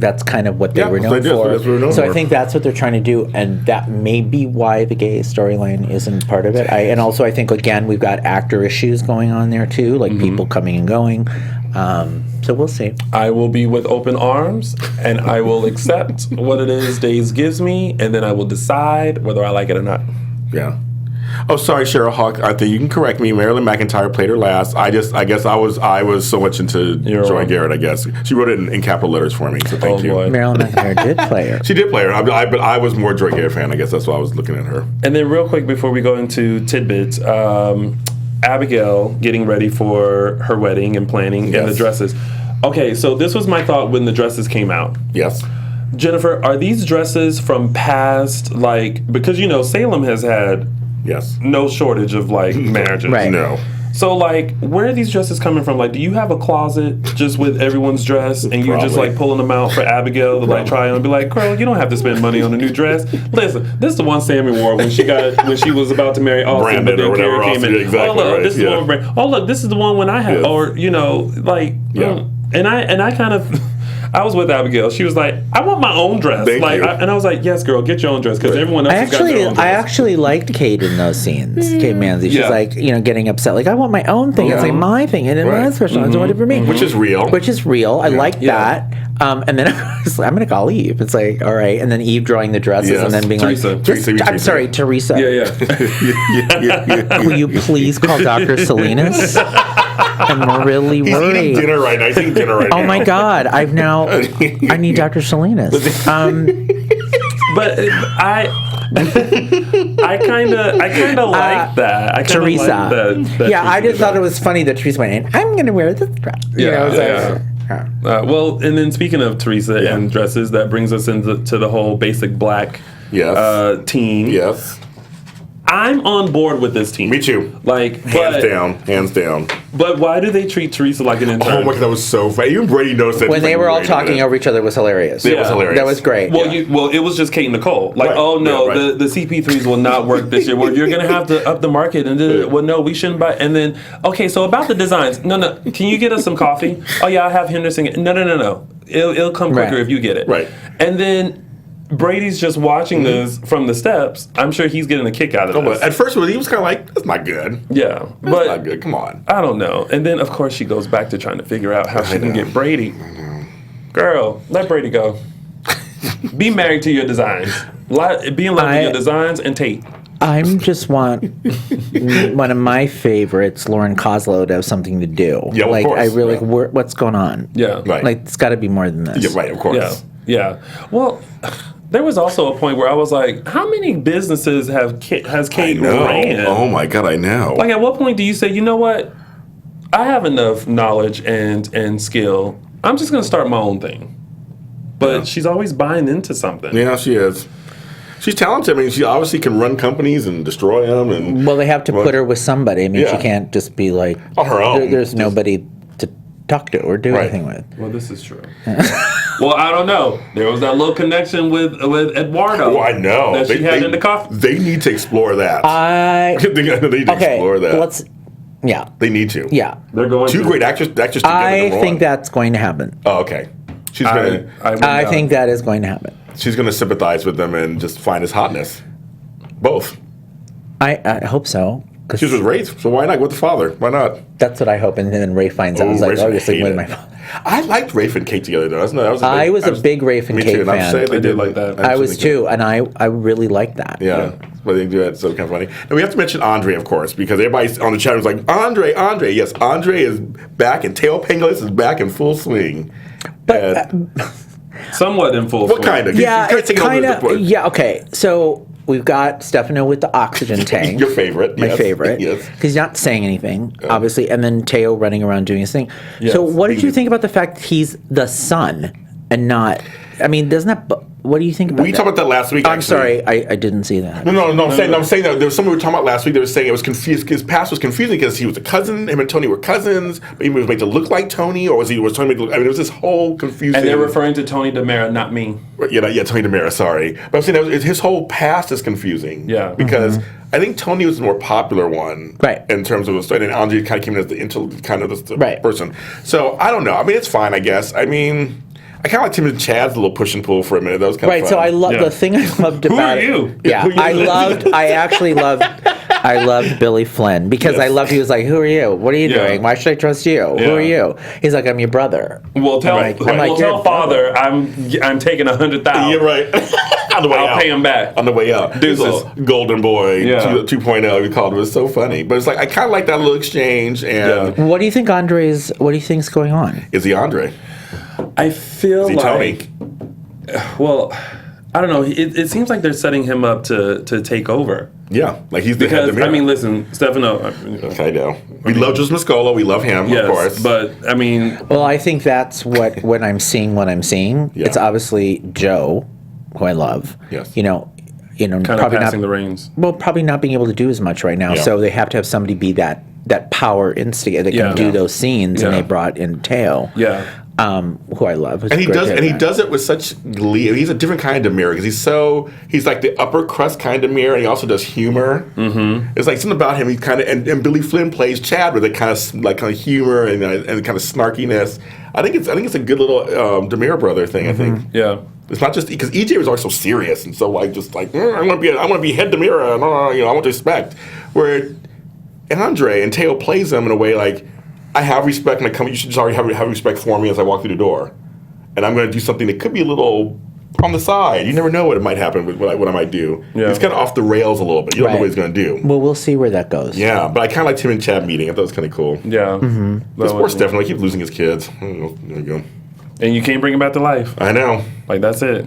that's kind of what they were known for. So I think that's what they're trying to do, and that may be why the gay storyline isn't part of it. And also I think, again, we've got actor issues going on there too, like people coming and going. So we'll see. I will be with open arms, and I will accept what it is Days gives me, and then I will decide whether I like it or not. Yeah. Oh, sorry, Cheryl Hawk. I think you can correct me. Marilyn McIntyre played her last. I guess I was so much into Joy Garrett. I guess she wrote it in capital letters for me. So thank you. Boy. Marilyn McIntyre did play her. She did play her. But I was more Joy Garrett fan. I guess that's why I was looking at her. And then real quick before we go into tidbits. Abigail getting ready for her wedding and planning and the dresses. Okay, so this was my thought when the dresses came out. Yes. Jennifer, are these dresses from past, like, because, you know, Salem has had no shortage of, like, marriages. Right. No. So, like, where are these dresses coming from? Like, do you have a closet just with everyone's dress and you're just, like, pulling them out for Abigail to, like, try on and be like, girl, you don't have to spend money on a new dress. Listen, this is the one Sammy wore when she was about to marry Austin, but then Kara came in. Exactly, oh, look, this is the one with oh, look, this is the one when I had, or, you know, like, and I kind of... I was with Abigail. She was like, I want my own dress. And I was like, yes, girl, get your own dress, because everyone else has got their own dress. I actually liked Kate in those scenes. Kate Manzi. She's like, you know, getting upset. Like, I want my own thing. It's like my thing. And my special. I don't want it for me. Which is real. I like that. And then I was like, I'm going to call Eve. It's like, all right. And then Eve drawing the dresses and then being Teresa. I'm sorry, Teresa. Yeah. Will you please call Dr. Salinas? I'm really worried. He's eating dinner right now. Oh my God! I need Dr. Salinas. But I kind of like that. I Teresa. Like that I just thought it was funny that Teresa went in. I'm going to wear this dress. Well, and then speaking of Teresa and dresses, that brings us into the whole basic black team. Yes. I'm on board with this team. Me too. Like, hands down. But why do they treat Teresa like an intern? Oh my God, that was so funny. Even Brady noticed that. When they were all talking over each other, was hilarious. It was hilarious. That was great. Well, it was just Kate and Nicole. Like, the CP3s will not work this year. Well, you're going to have to up the market. And well, no, we shouldn't buy. And then, okay, so about the designs. No. Can you get us some coffee? Oh, yeah, I have Henderson. No. It'll come quicker if you get it. Right. And then Brady's just watching this from the steps. I'm sure he's getting a kick out of this. But at first, he was kind of like, that's not good. Yeah. That's not good. Come on. I don't know. And then, of course, she goes back to trying to figure out how she can get Brady. Girl, let Brady go. Be married to your designs. Be in love with your designs and Tate. I just want one of my favorites, Lauren Koslow, to have something to do. Yeah, like, of course. I really, what's going on? Yeah. Right. Like, it's got to be more than this. Yeah, right, of course. Yeah. Well, there was also a point where I was like, how many businesses has Kate ran? Oh my God, I know. Like, at what point do you say, you know what? I have enough knowledge and skill. I'm just going to start my own thing. But she's always buying into something. Yeah, she is. She's talented. I mean, she obviously can run companies and destroy them. And well, they have to put her with somebody. I mean, she can't just be like on her own. There's nobody to talk to or do anything with. Well, this is true. Well, I don't know. There was that little connection with Eduardo. Oh, I know. That she had in the coffee. They need to explore that. They need to explore that. They need to. Yeah. They're going Two great actors together. I think that's going to happen. Oh, okay. I think that is going to happen. She's going to sympathize with them and just find his hotness. Both. I hope so. She was with Rafe, so why not with the father? Why not? That's what I hope. And then Rafe finds out. I was like, you're sleeping with my father. I liked Rafe and Kate together, though. I was a big Rafe and Kate fan. I did like that. I was too, and I really liked that. Yeah. But they do that, so kind of funny. And we have to mention Andre, of course, because everybody on the chat was like, Andre. Yes, Andre is back, and Tail Pangolin is back in full swing. But somewhat in full swing. What kind of? Yeah, it's kind of. Yeah, okay. So we've got Stefano with the oxygen tank. Your favorite. My favorite. Yes. Because he's not saying anything, obviously. And then Teo running around doing his thing. Yes. So what did you think about the fact that he's the son and not... I mean, doesn't that... What do you think about We that? talked about that last week, I'm actually. sorry, I didn't see that. No, I'm saying that there was somebody we were talking about last week that was saying it was confused. His past was confusing because he was a cousin. Him and Tony were cousins. But he was made to look like Tony, or was Tony made to look? I mean, it was this whole confusing. And they're referring to Tony DiMera, not me. Yeah, Tony DiMera. Sorry, but I'm saying his whole past is confusing. Yeah. because I think Tony was the more popular one, Right. In terms of the story, and Andre kind of came in as the kind of the Right. person. So I don't know. I mean, it's fine, I guess. I mean. I kind of like Tim and Chad's little push and pull for a minute. That was kind of fun. Right, so I love Yeah. the thing I loved about are it. you? Yeah, Who are you? I loved Billy Flynn because Yes. I loved. He was like, "Who are you? What are you Yeah. doing? Why should I trust you? Who Yeah. are you?" He's like, "I'm your brother." Well, tell I'm like, tell "Your father I'm taking 100,000. You're right. On the way I'll out. pay him back. On the way out. Deuces. This Golden Boy Yeah. 2.0, we called it. It was so funny. But it's like, I kind of like that little exchange. And What do you think, What do you think's going on? is he Andre? I feel Is he Tony? well, I don't know. It seems like they're setting him up to take over. Yeah. Like he's the head Because, of the I mean, listen, Stefano. I know. We love Joseph Mascolo. We love him, Yes, of course. but I mean, Well, I think that's when I'm seeing what I'm seeing. Yeah. It's obviously Joe, who I love. Yes. You know, kind of probably passing not. the reins. Well, probably not being able to do as much right now. Yeah. So they have to have somebody be that power instigator that Yeah. can do those scenes. And Yeah. they brought in Teo. Yeah. Who I love. And he does it with such glee. He's a different kind of mirror because he's like the upper crust kind of mirror, and he also does humor. Mm-hmm. It's like something about him. He kind of and Billy Flynn plays Chad with a kind of humor and kind of snarkiness. I think it's a good little DiMera brother thing. I think. Yeah. It's not just because EJ was always so serious and so like just like I want to be head DiMera and I want to respect. Where Andre and Teo plays them in a way like. I have respect, and you should just already have respect for me as I walk through the door. And I'm going to do something that could be a little on the side. You never know what might happen with what I might do. Yeah. He's kind of off the rails a little bit. You don't know Right. what he's going to do. Well, we'll see where that goes. Yeah, but I kind of like Tim and Chad meeting. I thought it was kind of cool. Yeah. But poor Stefano, he keeps losing his kids. I don't know. There we go. And you can't bring him back to life. I know. Like, that's it.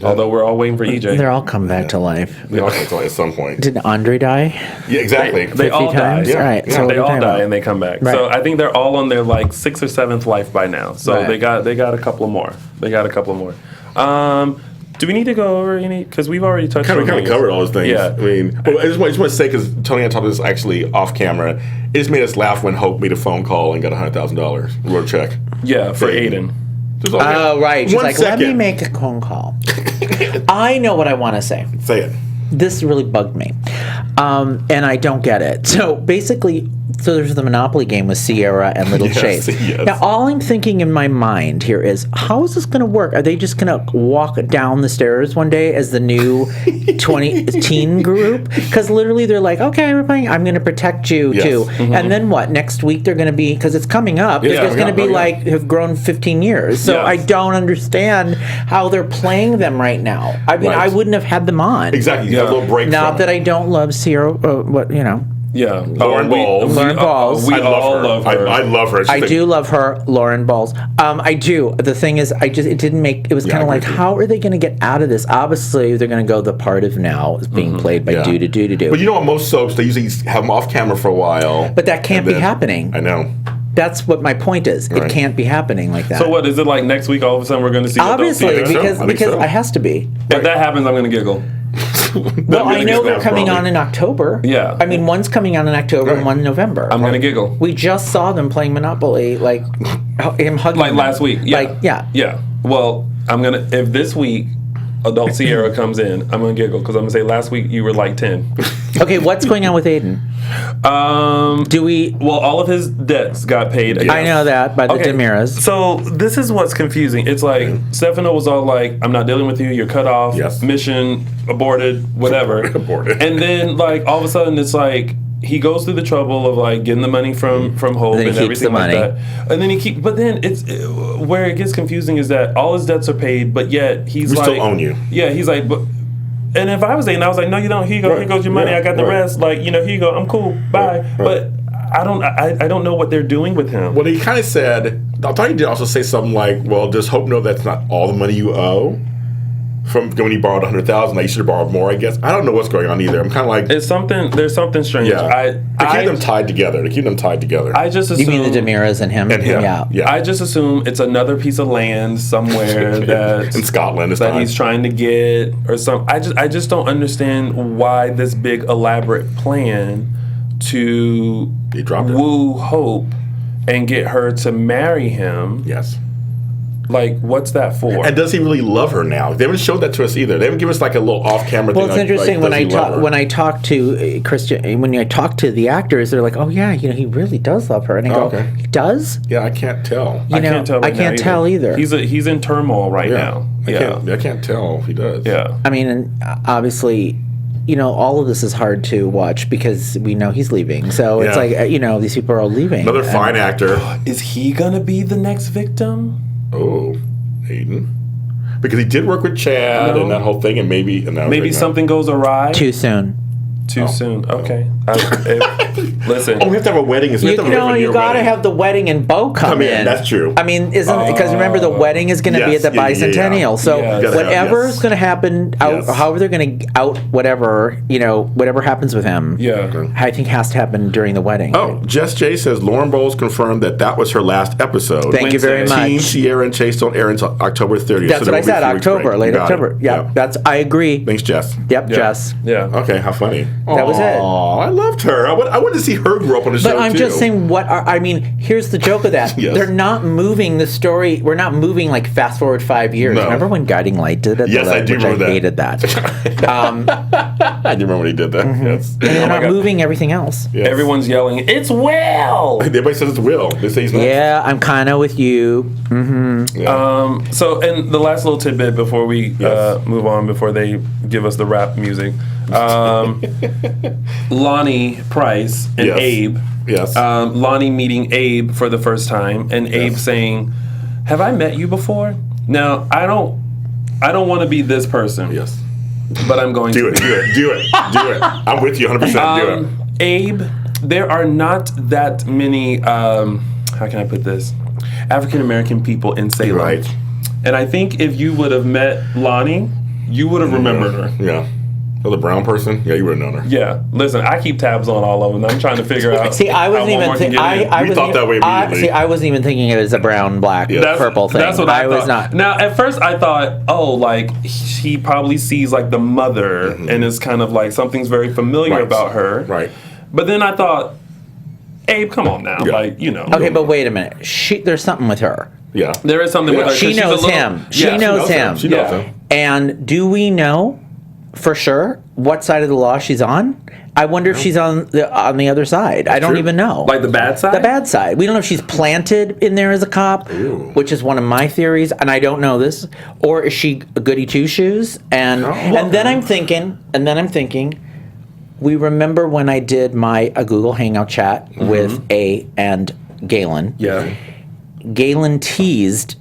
Although we're all waiting for EJ. They're all come back to life. They all come to light at some point. Did Andre die? Yeah, exactly. They all die. times? Yeah. All right. Yeah. So what They are we all talking die about? and they come back. Right. So I think they're all on their like 6th or 7th life by now. So Right. they got a couple more. Do we need to go over any? Because we've already touched on We kind of these. covered all those things. Yeah. I mean, well, I just want to say, because Tony and I talked about this actually off camera, it just made us laugh when Hope made a phone call and got $100,000. Wrote a check. Yeah, for Aiden. Just all that. Oh, right. She's One like, let me second. make a phone call. I know what I want to say. Say it. This really bugged me. And I don't get it. So basically, there's the Monopoly game with Sierra and Little Yes, Chase. yes. Now, all I'm thinking in my mind here is, how is this going to work? Are they just going to walk down the stairs one day as the new teen group? Because literally they're like, okay, we're playing, I'm going to protect you Yes. too. Mm-hmm. And then what? Next week they're going to be, because it's coming up, Yeah, they're just going to be yeah. like, have grown 15 years. So Yes. I don't understand how they're playing them right now. I mean, Right. I wouldn't have had them on. Exactly. You got a little break Not from that it. I don't love Sierra, Yeah. Lauren Bowles. Lauren Bowles. We I all love her. I love her. She's I like- do love her, Lauren Bowles. I do. The thing is, it didn't make. It was Yeah, kind of I like, agree with you. how are they going to get out of this? Obviously, they're going to go. The part of now is being played by Mm-hmm. Yeah. do. But you know what? Most soaps, they usually have them off camera for a while. But that can't and be then- happening. I know. That's what my point is. Right. It can't be happening like that. So what is it like next week? All of a sudden we're going to see. Obviously, adult Sierra? so. I think because so. it has to be. If that happens, I'm going to giggle. Well, I know they're coming probably. on in October. Yeah. I mean, one's coming on in October and Right. one in November. I'm going to giggle. We just saw them playing Monopoly, like him hugging. Like them. last week. Yeah. Like yeah. Yeah. Well, if this week adult Sierra comes in, I'm going to giggle because I'm going to say last week you were like 10. Okay, what's going on with Aiden? Do we? Well, all of his debts got paid. I know that by the DiMeras. So this is what's confusing. It's like Stefano was all like, "I'm not dealing with you. You're cut off. Yes. Mission aborted. Whatever." Aborted. And then like all of a sudden it's like he goes through the trouble of like getting the money from Hope Then he and keeps everything the like money. that. And then but then it's where it gets confusing is that all his debts are paid, but yet he's We like, still own you. Yeah, he's like, but. And if I was Aiden, I was like, no, you don't. Here you go. Right. Here goes your money. Yeah. I got the Right. rest. Like, here you go. I'm cool. Bye. Right. But I don't know what they're doing with him. Well, he kind of said, I thought he did also say something like, well, just hope no, that's not all the money you owe. from when he borrowed 100,000. Like, you should have borrowed more, I guess. I don't know what's going on either. I'm kind of like... There's something strange. Yeah. They keep them tied together. I just assume... You mean the Demiras and him? And him. Yeah. I just assume it's another piece of land somewhere that... in Scotland. That he's trying to get or something. I just don't understand why this big elaborate plan to woo Hope and get her to marry him. Yes. Like, what's that for? And does he really love her now? They haven't showed that to us either. They haven't given us like a little off-camera thing. Well, it's interesting when I talk to Christian, when I talk to the actors, they're like, "Oh yeah, he really does love her," and I go, "He does?" Yeah, I can't tell. I can't tell either. He's in turmoil right now. I can't tell if he does. Yeah. I mean, and obviously, all of this is hard to watch because we know he's leaving. So it's like, these people are all leaving. Another fine actor. Is he gonna be the next victim? Oh, Aiden. Because he did work with Chad and that whole thing, and maybe something goes awry. Too soon. Too soon. Okay. Listen. Oh, we have to have a wedding. You gotta have the wedding and Bo come in. That's true. I mean, because remember the wedding is going to be at the bicentennial. So whatever is going to happen, however they're going to out whatever happens with him. Yeah. I think has to happen during the wedding. Oh, Jess J says Lauren Bowles confirmed that was her last episode. Thank you very much. Team Sierra and Chase don't air until October 30th. That's what I said. October, late October. Yeah. I agree. Thanks, Jess. Yep, Jess. Yeah. Okay. How funny. That was it. Oh, I loved her. I wanted to see her grow up on the show, But I'm just saying, here's the joke of that. Yes. They're not moving the story. We're not moving like fast forward 5 years. No. Remember when Guiding Light did it? Yes, I do remember that. I hated that. I do remember when he did that. Yes. And they're not moving everything else. Yes. Everyone's yelling, "It's Will!" Everybody says it's Will. They say he's not. Yeah, I'm kind of with you. Mm-hmm. Yeah. So, and the last little tidbit before we move on, before they give us the rap music. Lonnie Price and Abe. Yes. Lonnie meeting Abe for the first time, and Abe saying, "Have I met you before?" Now, I don't want to be this person. Yes. But I'm going to. Do it. I'm with you 100%. Do it. Abe, there are not that many, how can I put this? African American people in Salem. Right. And I think if you would have met Lonnie, you would have remembered her. Yeah. Oh, the brown person? Yeah, you would have known her. Yeah. Listen, I keep tabs on all of them. I'm trying to figure out. See, I wasn't even thinking. We thought that way immediately. I wasn't even thinking it was a brown, black, purple thing. That's what I thought. was not. Now, at first, I thought, he probably sees like the mother, and it's kind of like something's very familiar about her. Right. But then I thought, Abe, come on now, Okay, but wait a minute. There's something with her. Yeah. There is something with her. She knows him. She knows him. She knows him. And do we know for sure what side of the law she's on? I wonder if she's on the other side. I don't even know. Like the bad side? The bad side. We don't know if she's planted in there as a cop, which is one of my theories, and I don't know this. Or is she a goody two shoes? And then I'm thinking. We remember when I did a Google Hangout chat with A and Galen. Yeah. Galen teased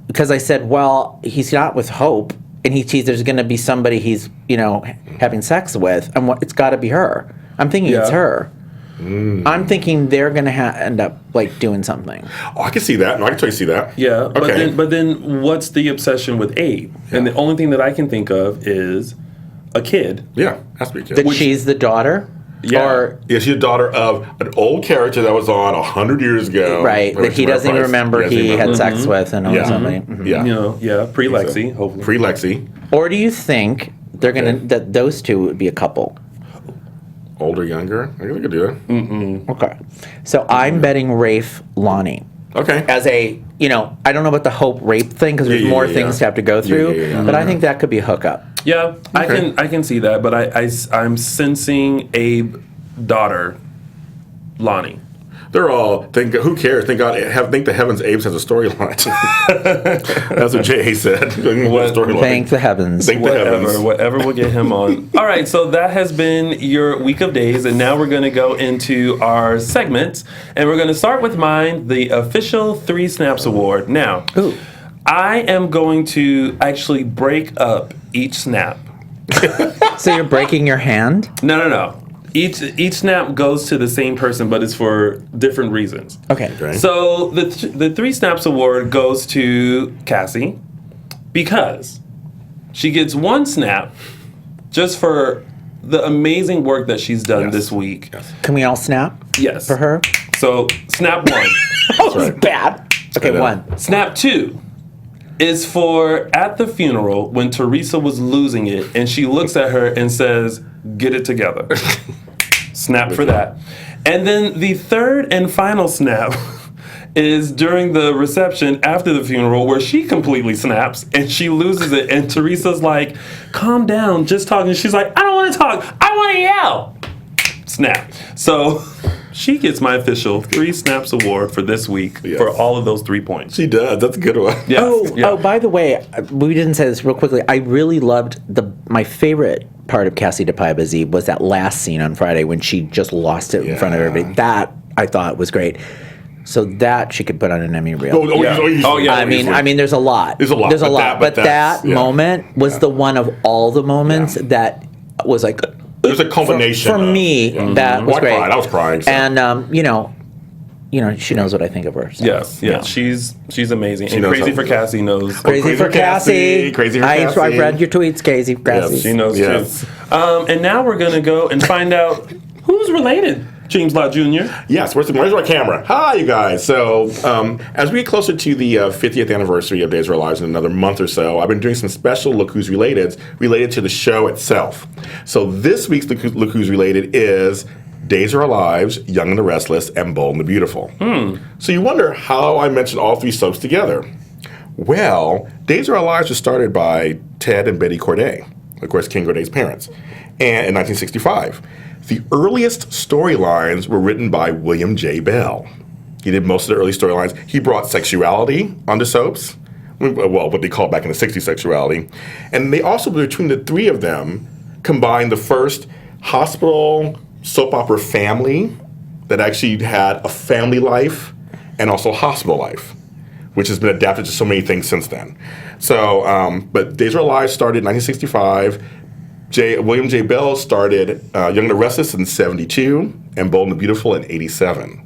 because I said, well, he's not with Hope, and he teased there's going to be somebody he's having sex with, and it's got to be her. I'm thinking it's her. I'm thinking they're going to end up like doing something. Oh, I can see that. No, I can totally see that. Yeah. Okay. But then what's the obsession with Abe? Yeah. And the only thing that I can think of is a kid. Yeah, has to be a kid. That she's the daughter? Yeah. She's the daughter of an old character that was on 100 years ago. Right, that he doesn't even remember he had sex with and all somebody. Yeah. Pre-Lexi, hopefully. Pre-Lexi. Or do you think they're that those two would be a couple? Older, younger? I think we could do it. Okay. So I'm betting Rafe Lonnie. Okay. As I don't know about the Hope rape thing because there's more things to have to go through, but I think that could be a hookup. Yeah, okay. I can see that, but I'm sensing Abe daughter, Lonnie. They're all who cares? Thank God. Thank the heavens, Abe has a storyline. That's what Jay said. Thank the heavens. Thank the heavens. Whatever will get him on. All right, so that has been your week of days, and now we're going to go into our segments, and we're going to start with mine, the official 3 Snaps Award. Now, I am going to actually break up each snap. So you're breaking your hand? No. Each snap goes to the same person, but it's for different reasons. Okay. So the 3 Snaps Award goes to Cassie because She gets 1 snap just for the amazing work that she's done this week. Yes. Can we all snap? Yes. For her? So, snap 1. That was bad. Okay, 1. Snap 2 is for at the funeral when Teresa was losing it and she looks at her and says, "Get it together." Snap for that. And then the third and final snap is during the reception after the funeral where she completely snaps and she loses it and Teresa's like, "Calm down, just talking." She's like, "I don't want to talk, I want to yell." Snap. So she gets my official 3 snaps award for this week for all of those 3 points. She does. That's a good one. Yes. Oh, by the way, we didn't say this real quickly. I really loved my favorite part of Cassie DePaiba's Eve was that last scene on Friday when she just lost it in front of everybody. That I thought was great. So that she could put on an Emmy reel. I mean, there's a lot. There's a lot. But that moment was the one of all the moments that was like. There's a culmination for me. That was great. I was crying. So. And you know, she knows what I think of her. So. Yes. She's amazing. And Crazy for Cassie knows. Crazy for Cassie. Crazy for Cassie. I've read your tweets, Casey. Cassie. Yes, she knows too. And now we're gonna go and find out who's related. James Lott Jr. Yes, where's my camera? Hi, you guys. So, as we get closer to the 50th anniversary of Days of Our Lives in another month or so, I've been doing some special Look Who's related to the show itself. So this week's Look Who's Related is Days of Our Lives, Young and the Restless, and Bold and the Beautiful. So you wonder how I mentioned all 3 soaps together. Well, Days of Our Lives was started by Ted and Betty Corday, of course, King Corday's parents, and in 1965. The earliest storylines were written by William J. Bell. He did most of the early storylines. He brought sexuality onto soaps, well, what they called back in the 60s sexuality. And they also, between the 3 of them, combined the first hospital soap opera family that actually had a family life and also hospital life, which has been adapted to so many things since then. So, but Days of Our Lives started in 1965. William J. Bell started Young and the Restless in 72 and Bold and the Beautiful in 87.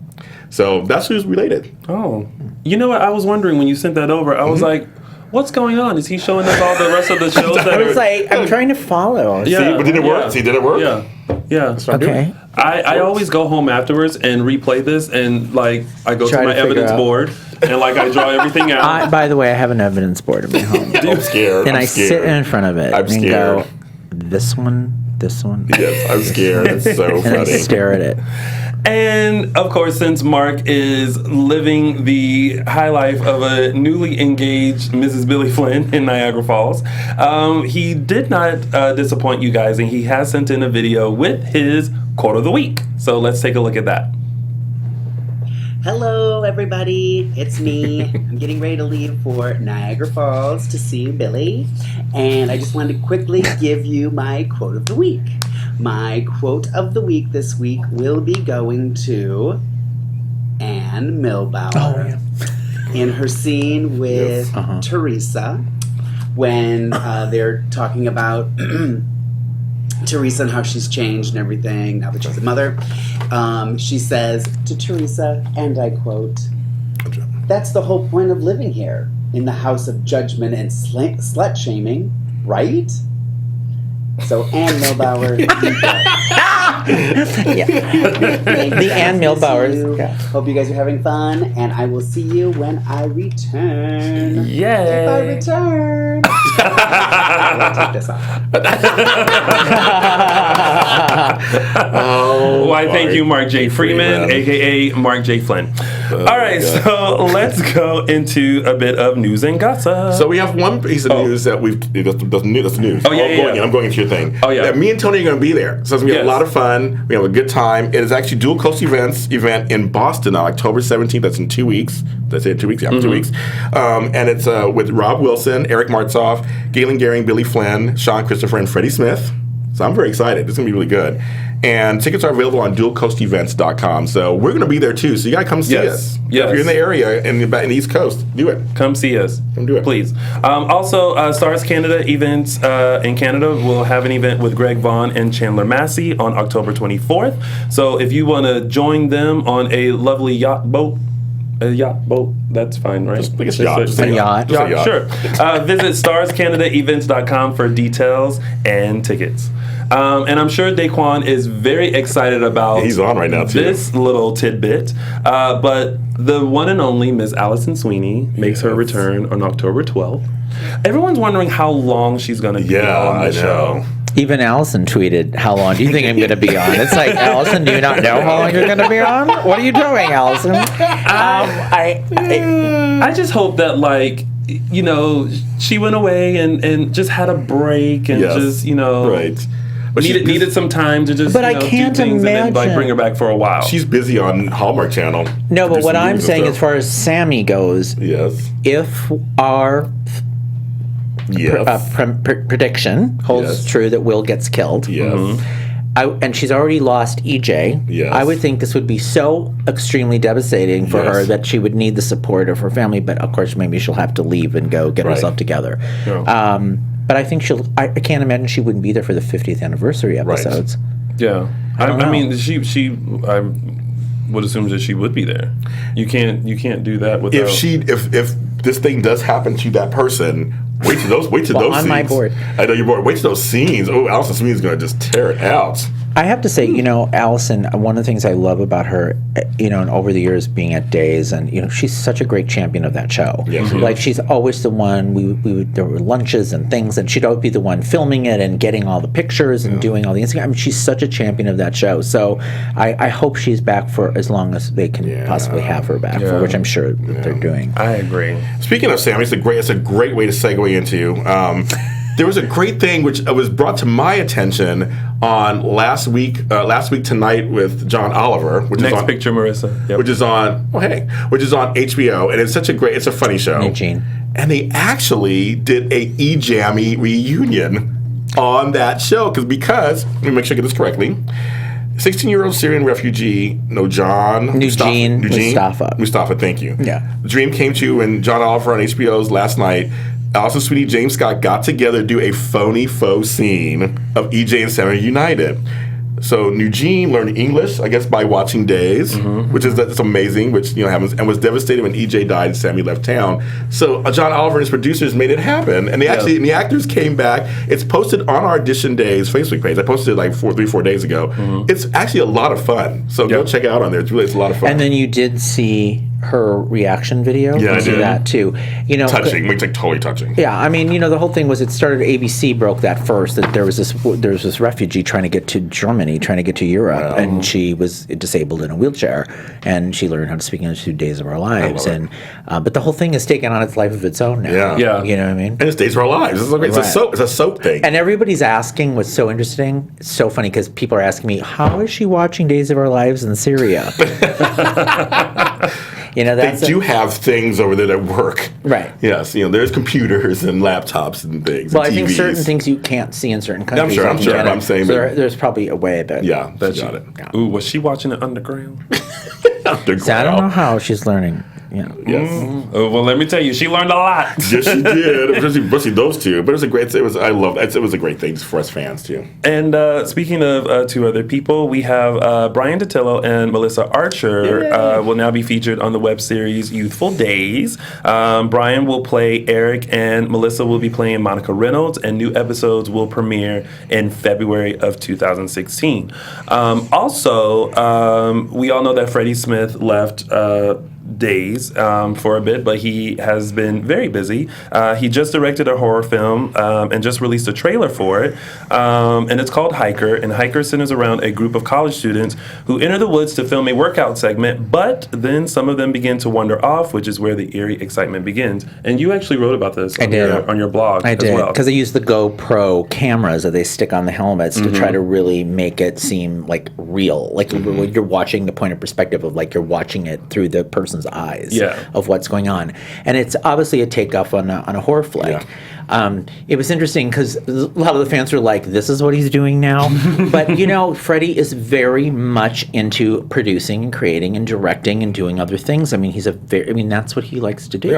So that's who's related. Oh. You know what? I was wondering when you sent that over, I was like, what's going on? Is he showing us all the rest of the shows? I was like, I'm trying to follow. Yeah. See, but did it work? See, did it work? Yeah. Okay. I always go home afterwards and replay this and like I go to my evidence board and like I draw everything out. By the way, I have an evidence board in my home. I'm scared. And I sit in front of it I'm and go, this one. Yes, I'm scared. It's so funny. And I stare at it. And of course, since Mark is living the high life of a newly engaged Mrs. Billy Flynn in Niagara Falls, he did not disappoint you guys, and he has sent in a video with his quote of the week. So let's take a look at that. Hello, everybody. It's me. I'm getting ready to leave for Niagara Falls to see Billy. And I just wanted to quickly give you my quote of the week. My quote of the week this week will be going to Ann Milbauer in her scene with Teresa when they're talking about Teresa and how she's changed and everything now that she's a mother. She says to Teresa, and I quote, "That's the whole point of living here, in the house of judgment and slut-shaming, right?" So Ann Milbauer, The Ann Milbauer. Yeah. Hope you guys are having fun, and I will see you when I return. Yay! If I return. I'll take this off. Why, thank you, Mark J. Freeman, a.k.a. Mark J. Flynn. All right, so let's go into a bit of news and gossip. So we have one piece of news that that's news. Oh, yeah. I'm going into your thing. Oh, yeah. That me and Tony are going to be there. So it's going to be a lot of fun. We have a good time. It is actually Dual Coast event in Boston on October 17th. That's in 2 weeks. Did I say 2 weeks? Yeah, 2 weeks. And it's with Rob Wilson, Eric Martzoff, Galen Gehring, Billy Flynn, Sean Christopher, and Freddie Smith. So I'm very excited. It's going to be really good. And tickets are available on dualcoastevents.com. So we're going to be there too. So you got to come see us. Yes. If you're in the area and in the East Coast, do it. Come see us. Come do it. Please. Also, Stars Canada events in Canada will have an event with Greg Vaughn and Chandler Massey on October 24th. So if you want to join them on a lovely yacht boat A yacht, boat, that's fine, right? I guess yacht. A yacht. Yacht, sure. Visit starscanadaevents.com for details and tickets. And I'm sure Daquan is very excited about He's on right now, too. This little tidbit. But the one and only Miss Allison Sweeney makes her return on October 12th. Everyone's wondering how long she's going to be on the show. Even Allison tweeted, "How long do you think I'm going to be on?" It's like, Allison, do you not know how long you're going to be on? What are you doing, Allison? I just hope that, like, you know, she went away and just had a break and just, you know, But needed some time to just, But you I know, can't do things and then, like, imagine- bring her back for a while. She's busy on Hallmark Channel. No, but what producing I'm movies and saying, stuff. as far as Sammy goes, if our prediction holds true that Will gets killed, and she's already lost EJ, I would think this would be so extremely devastating for her that she would need the support of her family. But of course, maybe she'll have to leave and go get herself together. But I think I can't imagine she wouldn't be there for the 50th anniversary episodes. Yeah, I mean, I would assume that she would be there. You can't do that without. If this thing does happen to that person, wait to those scenes. On my board. I know you're bored. Wait to those scenes. Oh, Allison Sweeney is going to just tear it out. I have to say, you know, Allison, one of the things I love about her, you know, and over the years being at Days, and, you know, she's such a great champion of that show. Like, she's always the one, there were lunches and things, and she'd always be the one filming it and getting all the pictures and doing all the Instagram. I mean, she's such a champion of that show. So I hope she's back for as long as they can possibly have her back, for which I'm sure that they're doing. I agree. Speaking of Sammy, it's a great way to segue into. There was a great thing which was brought to my attention on last week tonight with John Oliver, which Next is on picture, Marissa. Yep. which is on HBO, and it's it's a funny show. Eugene. And they actually did a E-Jammy reunion on that show because let me make sure I get this correctly. 16-year-old Syrian refugee, Mustafa, thank you. Yeah. Dream came to when John Oliver on HBO's last night. Allison Sweeney, James Scott got together to do a phony faux scene of EJ and Sammy united. So Eugene learned English, I guess, by watching Days, that's amazing, which, you know, happens, and was devastated when EJ died and Sammy left town. So John Oliver and his producers made it happen, and and the actors came back. It's posted on our Audition Days Facebook page. I posted it like 3-4 days ago. It's actually a lot of fun. So go check it out on there. It's a lot of fun. And then you did see her reaction video. Yeah, I did that too. You know, touching, like totally touching. Yeah, I mean, you know, the whole thing was it started. ABC broke that first, that there was this refugee trying to get to Germany, trying to get to Europe, and she was disabled in a wheelchair, and she learned how to speak English through Days of Our Lives, and but the whole thing has taken on its life of its own now. Yeah. You know what I mean? And it's Days of Our Lives. It's a soap thing. And everybody's asking what's so interesting. It's so funny because people are asking me, how is she watching Days of Our Lives in Syria? You know, they do have things over there that work. Right. Yes. You know, there's computers and laptops and things. Well, and I think TVs. certain things you can't see in certain countries. I'm sure. I'm saying there's probably a way that. Yeah, that's got it. Ooh, was she watching it underground? So I don't know how she's learning. Yeah. Yes. Oh, well, let me tell you, she learned a lot. Yes, she did. Especially those two. But it was a great thing for us fans too. And speaking of two other people, we have Brian Datillo and Melissa Archer will now be featured on the web series Youthful Days. Brian will play Eric, and Melissa will be playing Monica Reynolds, and new episodes will premiere in February of 2016. Also, we all know that Freddie Smith left Days for a bit, but he has been very busy. He just directed a horror film and just released a trailer for it, and it's called Hiker, and Hiker centers around a group of college students who enter the woods to film a workout segment, but then some of them begin to wander off, which is where the eerie excitement begins. And you actually wrote about this on your blog I as did, well. because they use the GoPro cameras that they stick on the helmets to try to really make it seem like real, like you're watching the point of perspective of like you're watching it through the person's eyes of what's going on. And it's obviously a takeoff on a horror flick. It was interesting because a lot of the fans were like, this is what he's doing now. But, you know, Freddie is very much into producing and creating and directing and doing other things. I mean, that's what he likes to do.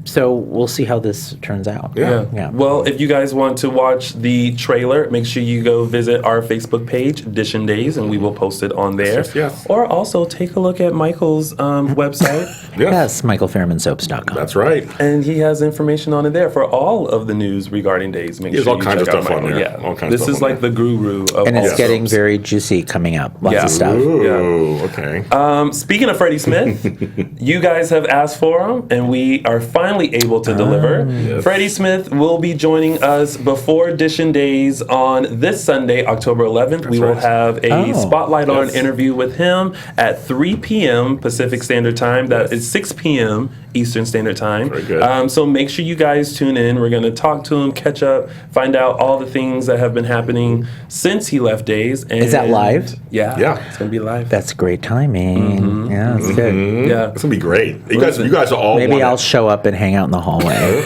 So we'll see how this turns out. Yeah. Well, if you guys want to watch the trailer, make sure you go visit our Facebook page, Audition Days, and we will post it on there. Yes. Or also take a look at Michael's website. Yes, michaelfairmansoaps.com. That's right. And he has information on it there for all of the news regarding days. Make He has sure all you kinds of check out stuff on Michael. there. Yeah. All kinds of This stuff is on like the guru of And all it's getting soaps. very juicy coming up. Lots Yeah. of stuff. Ooh, okay. Speaking of Freddie Smith, you guys have asked for him, and we are finally able to deliver. Yes. Freddie Smith will be joining us before Edition Days on this Sunday, October 11th. We will right. have a Spotlight on Yes. interview with him at 3 p.m. Pacific Standard Time. That is 6 p.m. Eastern Standard Time. Very good. So make sure you guys tune in. We're going to talk to him, catch up, find out all the things that have been happening since he left Days. And Is that live? Yeah. Yeah. It's going to be live. That's great timing. Yeah, that's good. Yeah. It's gonna be great. You guys are all Maybe wanted. I'll show up and hang out in the hallway.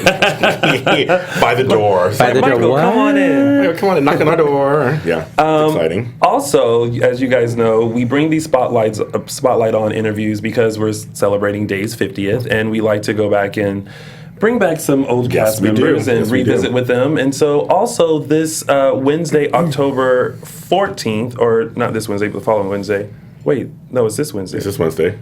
by the door. By the door. Michael, What? come on in. Come on and knock on our door. Yeah, it's exciting. Also, as you guys know, we bring these spotlight on interviews because we're celebrating Days 50th, and we like to go back and bring back some old Yes, cast we do. members and Yes, we do. revisit with them. And so, also this Wednesday, October 14th, or not this Wednesday, but the following Wednesday. Wait, no, it's this Wednesday. Is this Wednesday?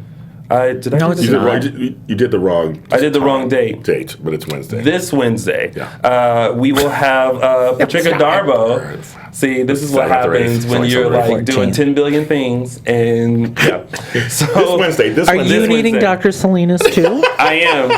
Did I No, do it's this You did, not. wrong, you did the wrong. I did the wrong date. but it's Wednesday. This Wednesday, Yeah. we will have Patricia Darbo. See, this is what Celebrate. happens when you're Celebrate. like doing 10 billion things, and yeah. So This Wednesday. This Are Wednesday. you This eating Wednesday. Dr. Salinas too? I am.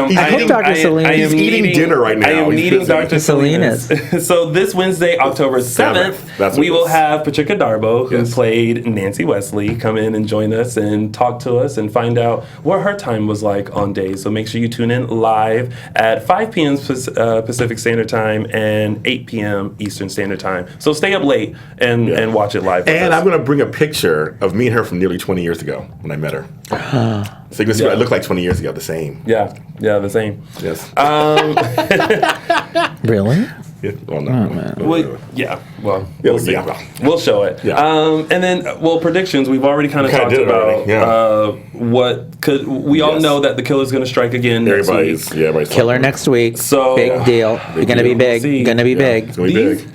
He's I eating- am. Dr. Salinas. He's eating dinner right now. I am He's eating busy. Dr. Salinas. so this Wednesday, October 7th, That's we what it will is. have Patricia Darbo, who Yes. played Nancy Wesley, come in and join us and talk to us and find out what her time was like on Days. So make sure you tune in live at 5 p.m. Pacific Standard Time and 8 p.m. Eastern Standard Time. So stay up late and watch it live with And us. I'm going to bring a picture of me and her from nearly 20 years ago when I met her. So you can see what I looked like 20 years ago, the same. Yeah, the same. Yes. Really? Yeah, well, no. We'll show it. Yeah. And then, predictions. We've already kind of Kinda talked did it about already, yeah. what could. We all Yes. know that the killer's going to strike again next week. Everybody's Killer talking. next week. So- big deal. Big Gonna be deal. big. See. Gonna be Yeah, big. It's going to be big.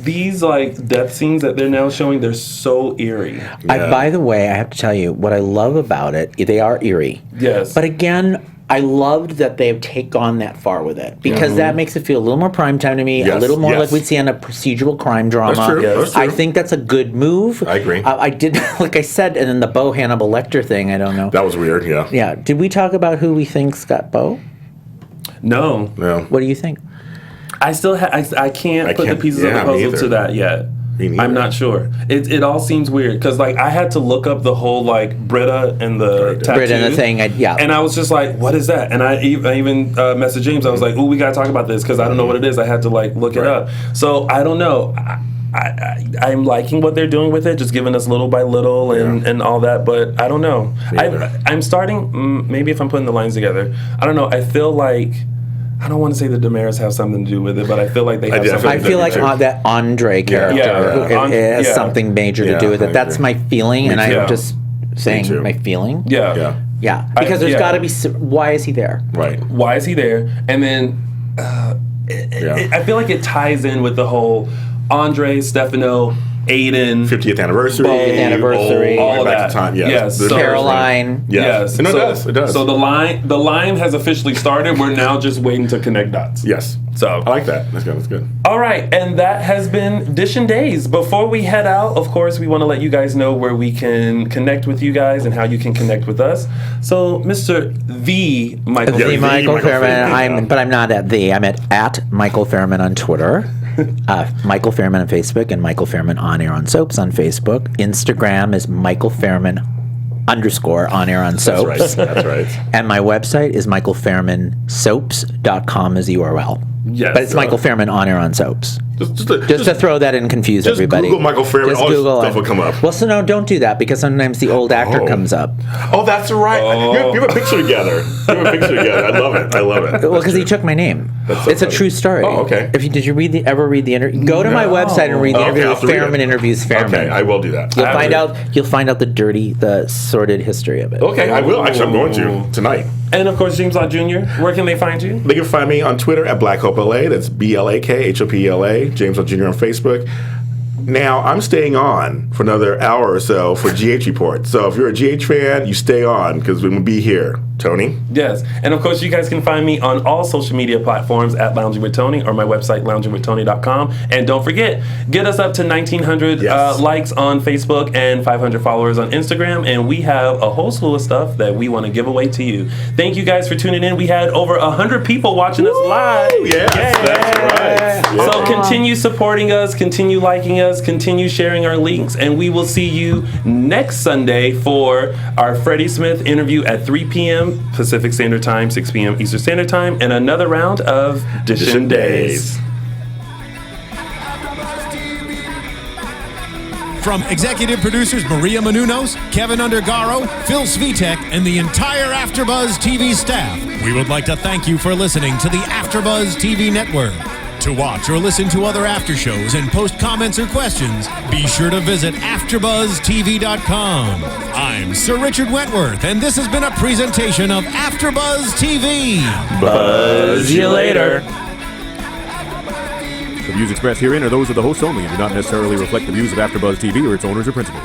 These like death scenes that they're now showing, they're so eerie. Yeah. By the way, I have to tell you what I love about it. They are eerie. Yes. But again, I loved that they've gone that far with it because that makes it feel a little more primetime to me, a Yes, little more yes. like we'd see on a procedural crime drama. That's true, that's true. I think that's a good move. I agree. I did, like I said, and then the Bo Hannibal Lecter thing. I don't know. That was weird, yeah. Yeah. Did we talk about who we think's got Bo? No, No. What do you think? I still I can't put the can't- pieces of yeah, the me puzzle either. to that yet. Me neither. I'm not sure. It all seems weird because like I had to look up the whole like Britta and the tattoo. Britta and the thing. And I was just like, what is that? And I even messaged James. I was like, oh, we got to talk about this because I don't know what it is. I had to like look it Right. up. So I don't know. I'm liking what they're doing with it, just giving us little by little and all that. But I don't know. either. I'm starting, maybe if I'm putting the lines together, I don't know. I feel like, I don't want to say the Damaris have something to do with it, but I feel like they have do. something I to feel do like with it. that Andre character Yeah. it has Yeah. something major to Yeah, do with I it. That's agree. my feeling, and too. I'm just saying too. my feeling. Yeah. Yeah. Yeah, because there's yeah. got to be. Why is he there? Right. Why is he there? And then I feel like it ties in with the whole Andre, Stefano, Aiden, 50th anniversary. 50th anniversary. all of back that. to time. Yes. Yes. There's- So- Caroline. Yes. No, it does. So the line has officially started. We're now just waiting to connect dots. Yes. So I like that. That's good. That's good. all right, and that has been Dishin' Days. Before we head out, of course, we want to let you guys know where we can connect with you guys and how you can connect with us. So, Mr. The Michael. Yeah, The the Michael Michael Fairman. Fairman. But I'm not at the. I'm at Michael Fairman on Twitter, Michael Fairman on Facebook, and Michael Fairman on air on Soaps on Facebook. Instagram is Michael Fairman _ on air on Soaps. That's right. And my website is michaelfairmansoaps.com is the URL. Yes. But it's Michael Fairman on air on Soaps. Just Just to throw that in and confuse just everybody. Google Michael Fairman, Just all this Google stuff it. will come up. Well, so no, don't do that because sometimes the old actor comes up. Oh, that's right. You have a picture together. You have a picture together. I love it. I love it. Well, because he took my name. That's so It's a funny. true story. Oh, okay. Did you ever read the interview? Go to my website and read the Oh, okay, interview I'll with have to read Fairman it. interviews Fairman. Okay, I will do that. You'll find out the sordid history of it. Okay, I will. Actually, I'm going to tonight. And of course, James Lott Jr. Where can they find you? They can find me on Twitter at BlackHopeLA. That's BLAKHOPELA. James Lott Jr. on Facebook. Now, I'm staying on for another hour or so for GH Report. So if you're a GH fan, you stay on because we're going to be here. Tony? Yes. And of course, you guys can find me on all social media platforms at Lounging with Tony or my website, loungingwithtony.com. And don't forget, get us up to 1,900 likes on Facebook and 500 followers on Instagram. And we have a whole slew of stuff that we want to give away to you. Thank you guys for tuning in. We had over 100 people watching us live. Yes, that's right. Yeah. So continue supporting us, continue liking us, continue sharing our links, and we will see you next Sunday for our Freddie Smith interview at 3 p.m. Pacific Standard Time, 6 p.m. Eastern Standard Time, and another round of Dishin' Days. From executive producers Maria Menounos, Kevin Undergaro, Phil Svitek, and the entire AfterBuzz TV staff, we would like to thank you for listening to the AfterBuzz TV network. To watch or listen to other after shows and post comments or questions, be sure to visit AfterBuzzTV.com. I'm Sir Richard Wentworth, and this has been a presentation of AfterBuzz TV. Buzz you later. The views expressed herein are those of the hosts only and do not necessarily reflect the views of AfterBuzz TV or its owners or principals.